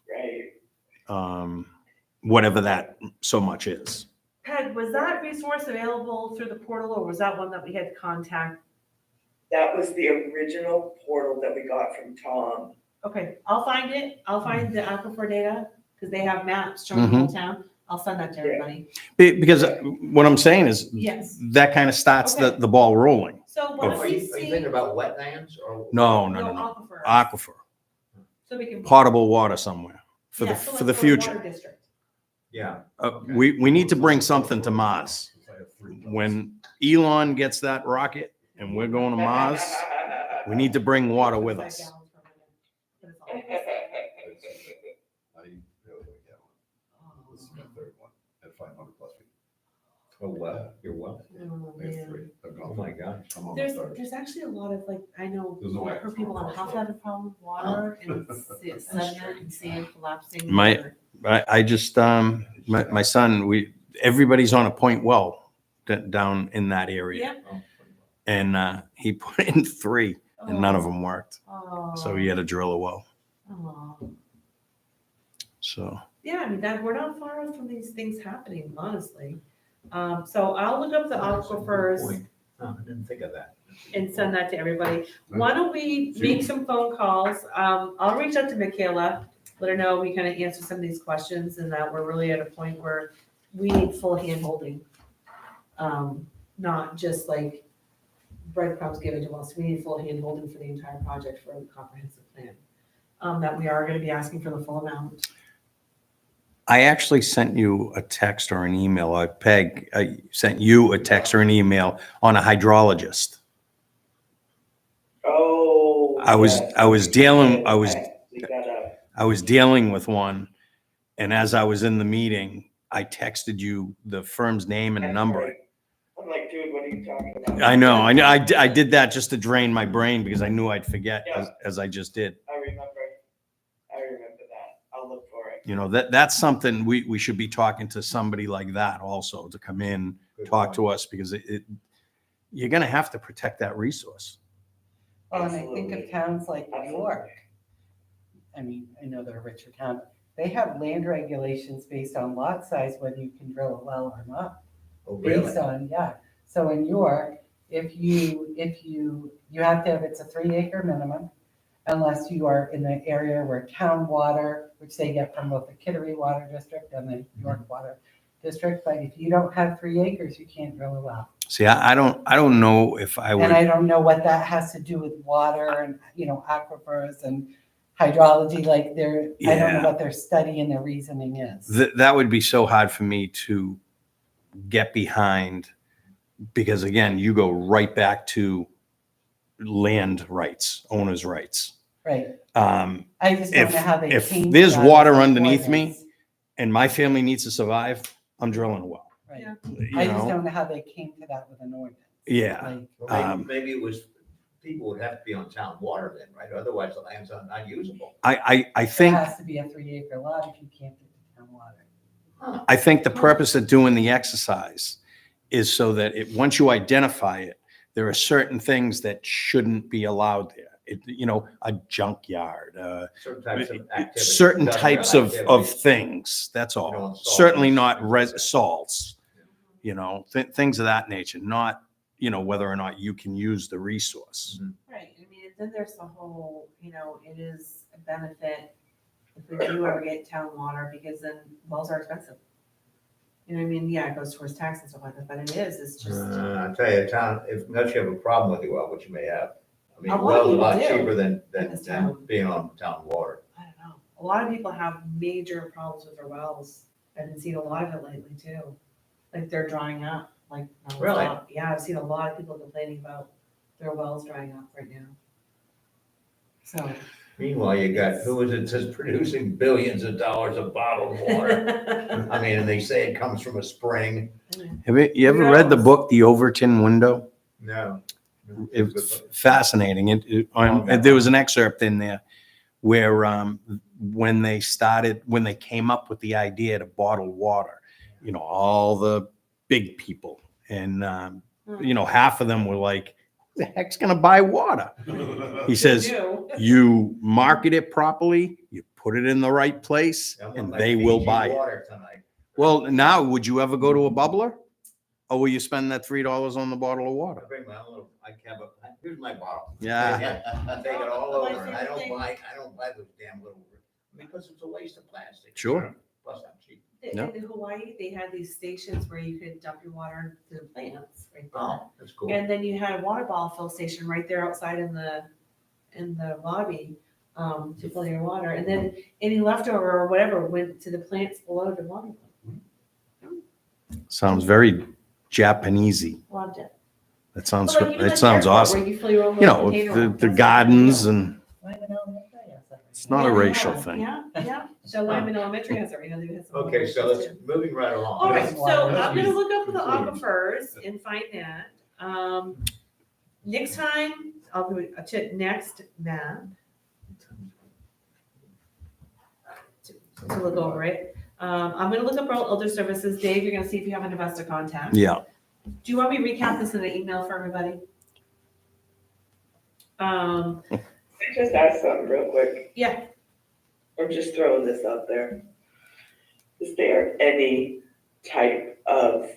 Right.
whatever that so much is.
Peg, was that resource available through the portal or was that one that we had to contact?
That was the original portal that we got from Tom.
Okay, I'll find it. I'll find the aquifer data because they have maps showing the whole town. I'll send that to everybody.
Because what I'm saying is
Yes.
that kind of starts
Okay.
the ball rolling.
So what if
Are
we
you
see?
thinking about wetlands or?
No,
Aquifer.
Aquifer,
So we can.
potable water somewhere for
Yeah,
the
so
for
let's
the
go to
future.
Water District.
Yeah,
We need to bring something to Mars. When Elon gets that rocket and we're going to Mars, we need to bring water with us.
Gallons per minute. But it's all-
I barely get one. This is my third one at 500 plus feet.
oh, well, you're well.
Oh,
I have
man.
3. I've
Oh,
gone.
my gosh.
I'm on the
There's,
third.
there's actually a lot of I know,
There's no
I've heard people on half have a problem with water and sediment and sand collapsing.
My-
or-
I just, my son, everybody's on a point well down in that area.
Yeah.
And he put in 3 and none of them worked.
Oh.
So he had to drill a well.
Oh.
So,
Yeah, I mean, we're not far from these things happening, honestly. So I'll look up the
That's a good
aquifers
point. No, I didn't think of that.
and send that to everybody. Why don't we make some phone calls? I'll reach out to Michaela, let her know we kind of answer some of these questions and that we're really at a point where we need full hand holding. Not just like breadcrumbs given to us. We need full hand holding for the entire project for the comprehensive plan. That we are going to be asking for the full amount.
I actually sent you a text or an email, Peg, I sent you a text or an email on a hydrologist.
Oh.
I was
yes.
dealing with one, and as I was in the meeting, I texted you the firm's name and
That's
number.
right. I'm like, dude, what are you talking about?
I know, I did that just to drain my brain because I knew I'd forget as I just did.
I remember that. I'll look for it.
That's something we should be talking to somebody like that also to come in,
Good
talk
point.
to us because you're gonna have to protect that resource.
Well, and I think
Absolutely.
of towns like New York. I mean, I know they're a richer town, but they have land regulations based on lot size, whether you can drill a well or not.
Oh, really?
Based on, yeah. So in York, if you have to have, it's a 3-acre minimum, unless you are in the area where town water, which they get from both the Kittery Water District and the York Water District, but if you don't have 3 acres, you can't drill a well.
See, I don't know if I
And
would,
I don't know what that has to do with water and, aquifers and hydrology, like I don't
Yeah.
know what their study and their reasoning is.
that would be so hard for me to get behind because again, you go right back to land rights, owner's rights.
Right.
I
I just don't know how they
if
came to
there's
that
water
as an
underneath me,
ordinance.
and my family needs to survive, I'm drilling a well.
Right.
Yeah.
You
I just
know?
don't know how they came to that with an ordinance.
Yeah.
Like,
Well, maybe it was, people would have to be on town water then, right? Otherwise the land's unusable.
I
it
think
has to be a 3-acre lot if you can't get to town water.
I think the purpose of doing the exercise is so that once you identify it, there are certain things that shouldn't be allowed there. a junkyard,
Certain types of activity.
certain
industrial
types of
activities.
things, that's
You
all.
know, salt
Certainly
and
not
things like that.
salts, things of that nature, not, whether or not you can use the resource.
Right, I mean, then there's the whole, it is a benefit if we do ever get town water, because then wells are expensive. You know what I mean? Yeah, it goes towards tax and stuff like that, but it's just,
I'll tell you, unless you have a problem with the well, which you may have. I mean,
A lot of
well's a lot
people do
cheaper than
in this town.
being on town water.
I don't know. A lot of people have major problems with their wells. I've been seeing a lot of it lately too. Like they're drying up, like. nonstop.
Really?
Yeah, I've seen a lot of people complaining about their wells drying up right now. So.
Meanwhile, you got, who is it that's producing billions of dollars of bottled water? I mean, and they say it comes from a spring.
Have you ever read the book, The Overton Window?
No.
It's fascinating. There was an excerpt in there where when they came up with the idea to bottle water, all the big people, and half of them were like, "Who the heck's gonna buy water?" He says, "You market it properly, you put it in the right place, and they will buy it."
Water tonight.
Well, now, would you ever go to a bubbler? Or will you spend that $3 on the bottle of
I
water?
bring my own little, here's my bottle.
Yeah.
Take it all over, and I don't buy those damn little, because it's a waste of plastic.
Sure.
Plus I'm cheap.
No.
In Hawaii, they had these stations where you could dump your water to the plants right there.
Oh, that's cool.
And then you had a water bottle fill station right there outside in the lobby to fill your water. And then any leftover or whatever went to the plants below the water.
Sounds very Japanesey.
Loved it.
That sounds,
Well, like even
that
like
sounds
airport where
awesome.
you fill your own little container
The
up.
gardens and it's not a
Yeah,
racial
yeah,
thing.
Yeah. So Lyman Elementary has it, they had some.
Okay, so let's, moving right along.
All right, so I'm gonna
Please
look up the
conclude.
aquifers and find that. Next time, I'll do a next map. To look over it. I'm gonna look up our other services. Dave, you're gonna see if you have an investor contact.
Yeah.
Do you want me to recap this in an email for everybody?
I just ask something real quick.
Yeah.
I'm just throwing this out there. Is there any type of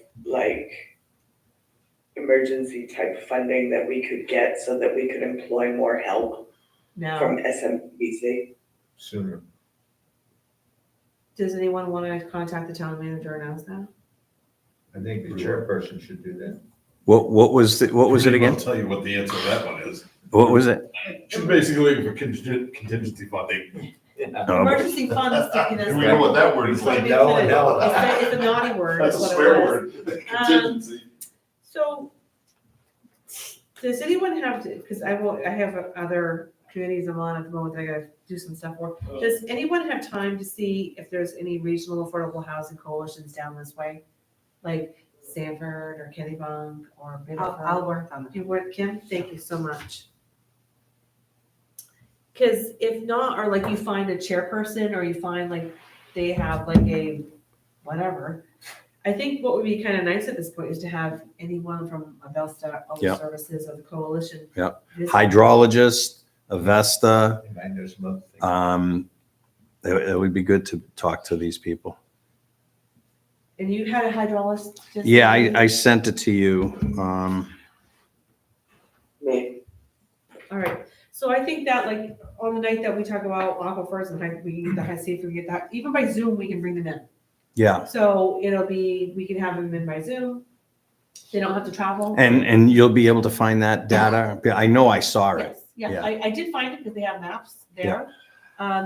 emergency type funding that we could get so that we could employ more help
No.
from SMBC?
Sooner.
Does anyone want to contact the town manager and ask that?
I think the chairperson should do that.
What was it again?
I'll tell you what the answer to that one is.
What was it?
She's basically looking for contingency funding.
No.
Emergency funds stickiness.
And we know what that word is like.
No, and no.
It's a naughty word.
That's
is
a
what it
swear
was.
word. Contingency.
So, does anyone have to, because I have other committees I'm on at the moment that I gotta do some stuff for. Does anyone have time to see if there's any regional affordable housing coalitions down this way? Like Sanford or Kennybunk or Biddeford?
I'll work on it.
You work, Kim? Thank you so much. Because if not, or like you find a chairperson or you find like they have like a whatever, I think what would be kind of nice at this point is to have anyone from Avesta, Other
Yeah.
Services or the coalition.
Yeah.
visit.
Hydrologist, Avesta,
And I know some other things.
it would be good to talk to these people.
And you had a hydrologist? just-
Yeah, I sent it to you.
Me.
All right, so I think that like on the night that we talk about aquifers and we can get the see if we get that, even by Zoom, we can bring them in.
Yeah.
So it'll be, we can have them in by Zoom. They don't have to travel.
And you'll be able to find that data. I know I saw it.
Yes, yeah, I did find it because they have maps there.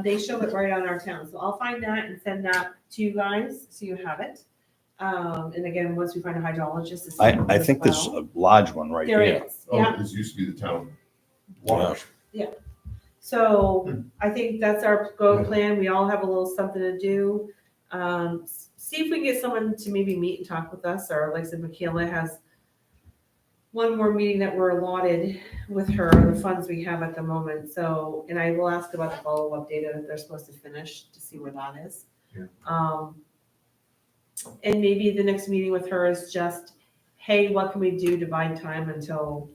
They show it right on our town, so I'll find that and send that to you guys, so you have it. And again, once we find a hydrologist. it's
I
as
think there's
well.
a large one right
There
here.
is,
Oh,
yeah.
this used to be the town water.
So I think that's our go plan. We all have a little something to do. See if we can get someone to maybe meet and talk with us, or like I said, Michaela has one more meeting that we're allotted with her, the funds we have at the moment. So, and I will ask about the follow-up data that they're supposed to finish to see where that is.
Yeah.
And maybe the next meeting with her is just, hey, what can we do to buy time until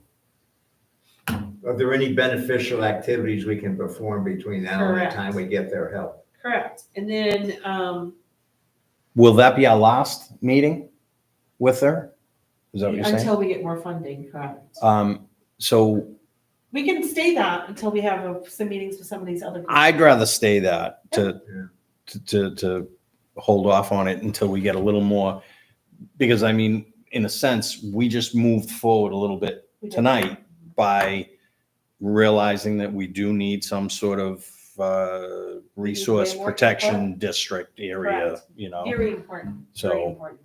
Are there any beneficial activities we can perform between now and the
Correct.
time we get their help?
Correct. And then,
Will that be our last meeting with her? Is that what you're saying?
until we get more funding, correct.
So
We can stay that until we have some meetings with some of these other.
I'd rather stay that
Yeah.
to hold off on it until we get a little more, because I mean, in a sense, we just moved forward a little bit
We did.
tonight by realizing that we do need some sort of resource
way more
protection district area,
Correct.
you know?
Very important, very
So
important.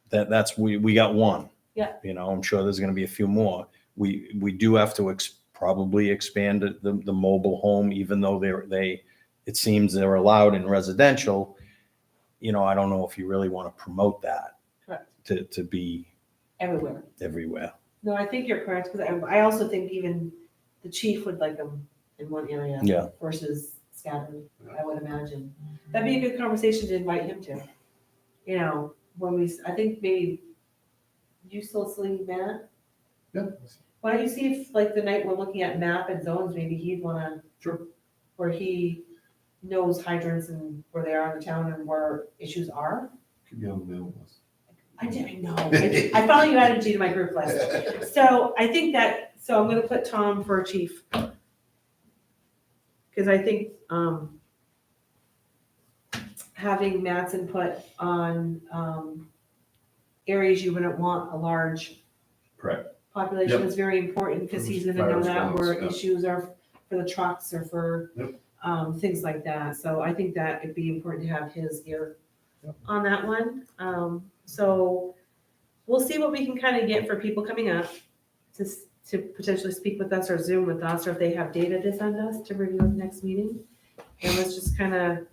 that's, we got one.
Yeah.
You know, I'm sure there's gonna be a few more. We do have to probably expand the mobile home, even though it seems they're allowed in residential. You know, I don't know if you really want to promote that
Correct.
to be
Everywhere.
everywhere.
No, I think you're correct, because I also think even the chief would like them in one area.
Yeah.
Versus scattered, I would imagine. That'd be a good conversation to invite him to. You know, I think maybe, you still see Matt?
Yeah.
Why don't you see if, like, the night we're looking at map and zones, maybe he'd wanna.
Sure.
Where he knows hydrants and where they are in the town and where issues are.
Could be on the mail list.
I didn't know. I finally added you to my group list. So I think so I'm gonna put Tom for chief. Cause I think, having Matt's input on, areas you wouldn't want a large
Correct.
population
Yep.
is very important, cause he's gonna
Fire
know that where
response,
issues are for the trucks or for,
Yep.
things like that. So I think that it'd be important to have his ear on that one. So we'll see what we can kind of get for people coming up to potentially speak with us or Zoom with us, or if they have data to send us to review at the next meeting. And let's just kind of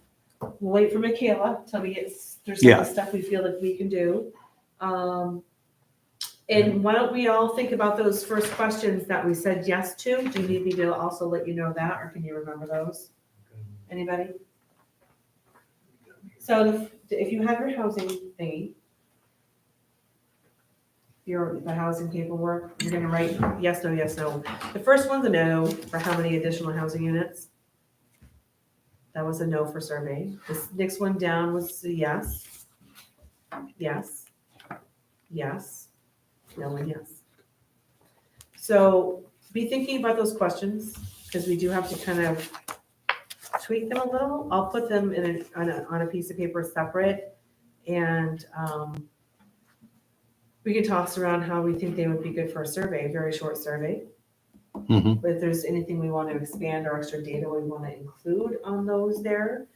wait for Michaela till we get through some of the stuff we feel like we can do. And why don't we all think about those first questions that we said yes to? Do you need me to also let you know that, or can you remember those? Anybody? So if you have your housing thingy, the housing paperwork, you're gonna write yes, no, yes, no. The first one's a no for how many additional housing units. That was a no for survey. This next one down was a yes. Yes. Yes. No and yes. So be thinking about those questions, because we do have to kind of tweak them a little. I'll put them on a piece of paper separate, and we can toss around how we think they would be good for a survey, a very short survey.
Mhm.
But if there's anything we want to expand or extra data we want to include on those there,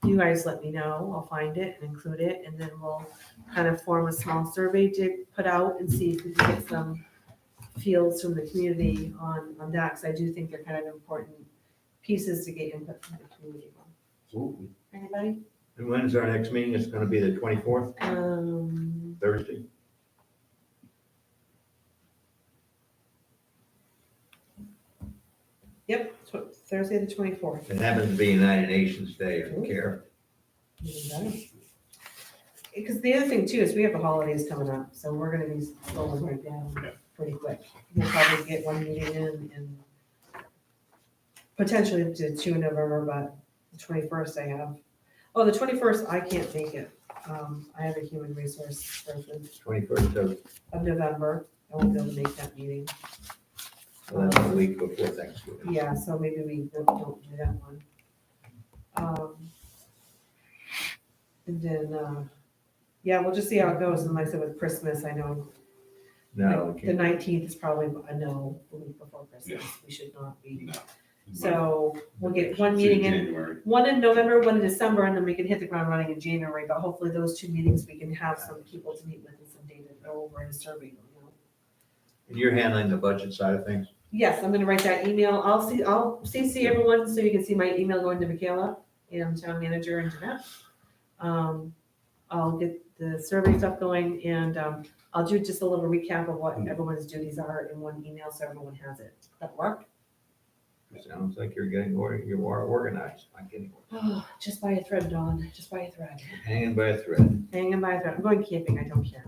you guys let me know. I'll find it and include it, and then we'll kind of form a small survey to put out and see if we can get some fields from the community on that, because I do think they're kind of important pieces to get input from the community on.
Absolutely.
Anybody?
And when's our next meeting? It's gonna be the 24th, Thursday?
Yep, Thursday the 24th.
It happens to be United Nations Day, I don't care.
Because the other thing too is we have the holidays coming up, so we're gonna be slowing right down
Yeah.
pretty quick. We'll probably get one meeting in potentially to 2 in November, but the 21st I have. Oh, the 21st, I can't make it. I have a human resource person
21st
of November. I won't be able to make that meeting.
well, that's the week before Thanksgiving.
Yeah, so maybe we don't do that one. And then, yeah, we'll just see how it goes. And like I said, with Christmas, I know
No,
the 19th is probably a no, the week before Christmas. We should not be.
No.
So we'll get one meeting in,
January.
one in November, one in December, and then we can hit the ground running in January. But hopefully those 2 meetings, we can have some people to meet with and some data to go over and a survey going out.
And you're handling the budget side of things?
Yes, I'm gonna write that email. I'll CC everyone so you can see my email going to Michaela and town manager and Jeanette. I'll get the survey stuff going, and I'll do just a little recap of what everyone's duties are in one email so everyone has it. That work?
Sounds like you're you are organized. I'm getting
Oh, just by a thread, Dawn, just by a thread.
hanging by a thread.
Hanging by a thread. I'm going camping, I don't care.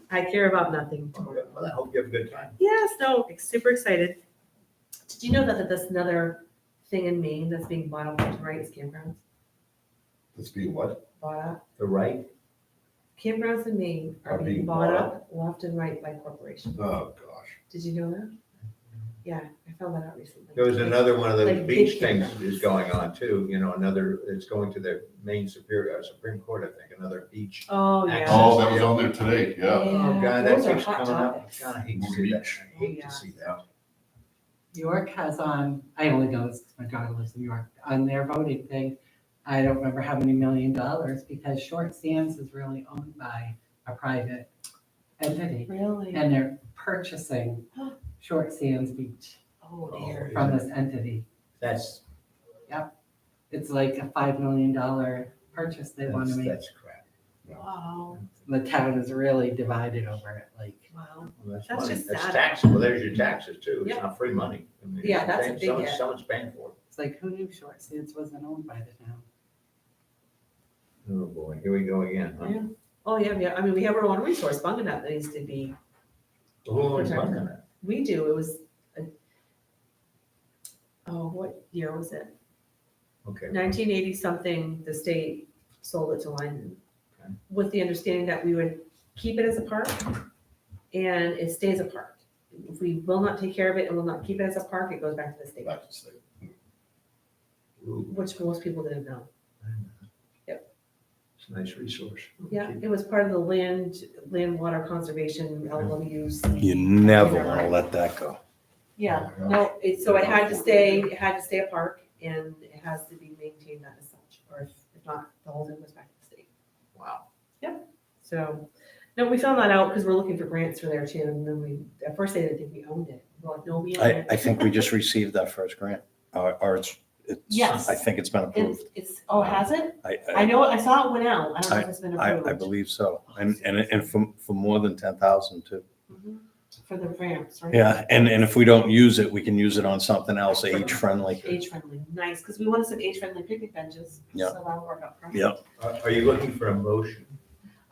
I care about nothing.
Well, I hope you have a good time.
Yes, no, super excited. Did you know that there's another thing in Maine that's being bought up left and right is campgrounds?
This be what?
Bought up.
The right,
Campgrounds in Maine are being bought up left and right by corporations.
Oh, gosh.
Did you know that? Yeah, I found that out recently.
there was another one of those
Like
beach
big
things
campgrounds.
is going on too, it's going to the Maine Supreme Court, I think, another beach.
Oh, yeah.
Oh, that was on there today, yeah.
Oh, God, that
Those are
keeps
hot
coming up.
topics.
God, I hate to see that. I hate to see that.
York has on, I only know this because my daughter lives in New York, on their voting thing, I don't remember how many $1 million because Short Sands is really owned by a private entity.
Really?
And they're purchasing Short Sands Beach
Oh, dear.
from this entity.
That's,
It's like a $5 million purchase they want to make.
that's crap.
Wow.
The town is really divided over it, like.
Wow.
Well, that's
That's
money.
just
That's
sad.
taxable. There's your taxes too. It's
Yep.
not free money. I mean,
Yeah, that's a
paying-
big
someone's-
hit.
Someone's paying for it.
It's like, who knew Short Sands wasn't owned by the town?
Oh, boy, here we go again, huh?
Yeah. Oh, yeah, yeah. I mean, we have our own resource, Bunganut, that needs to be,
Who owns
Protected.
Bunganut?
we do. It was, what year was it?
Okay.
1980 something, the state sold it to Lyman.
Okay.
With the understanding that we would keep it as a park and it stays a park. If we will not take care of it and will not keep it as a park, it goes back to the state,
Back to state.
Ooh,
which most people didn't know.
it's a nice resource.
Yeah, it was part of the land water conservation LWC.
You never want to let that go.
Yeah, no, so it had to stay a park and it has to be maintained as such, or if not, the whole thing goes back to the state.
Wow.
So, no, we found that out because we're looking for grants for there too, and then at first they didn't think we owned it. We're like, no, we own it.
I think we just received that first grant, or it's,
Yes.
I think it's been approved.
It's, has it? I
I
know, I saw it went out. I don't know if it's been approved.
I believe so. And for more than 10,000 too.
Mhm. For the ramps, right?
Yeah, and if we don't use it, we can use it on something else age friendly.
Age friendly, nice, because we wanted some age friendly picnic benches.
Yeah.
So that'll work out for us.
Yeah.
Are you looking for a motion?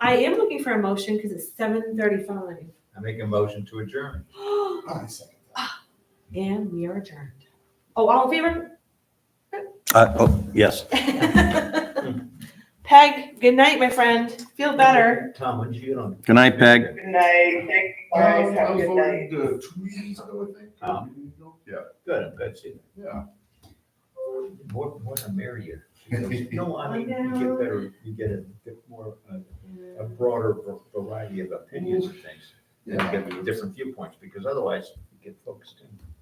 I am looking for a motion because it's 7:35.
I make a motion to adjourn.
I second that.
And we are adjourned. Oh, all in favor?
Yes.
Peg, good night, my friend. Feel better.
Tom, when did you get on?
Good night, Peg.
Good night, thank you guys, have
I
a
was
good night.
voted 2 meetings ago, I think.
Oh.
Yeah,
Good, I'm glad to see
yeah.
that. More the merrier. No, I mean,
I
you
know.
get better, you get more, a broader variety of opinions and things. You
Yeah.
get different viewpoints, because otherwise you get focused in.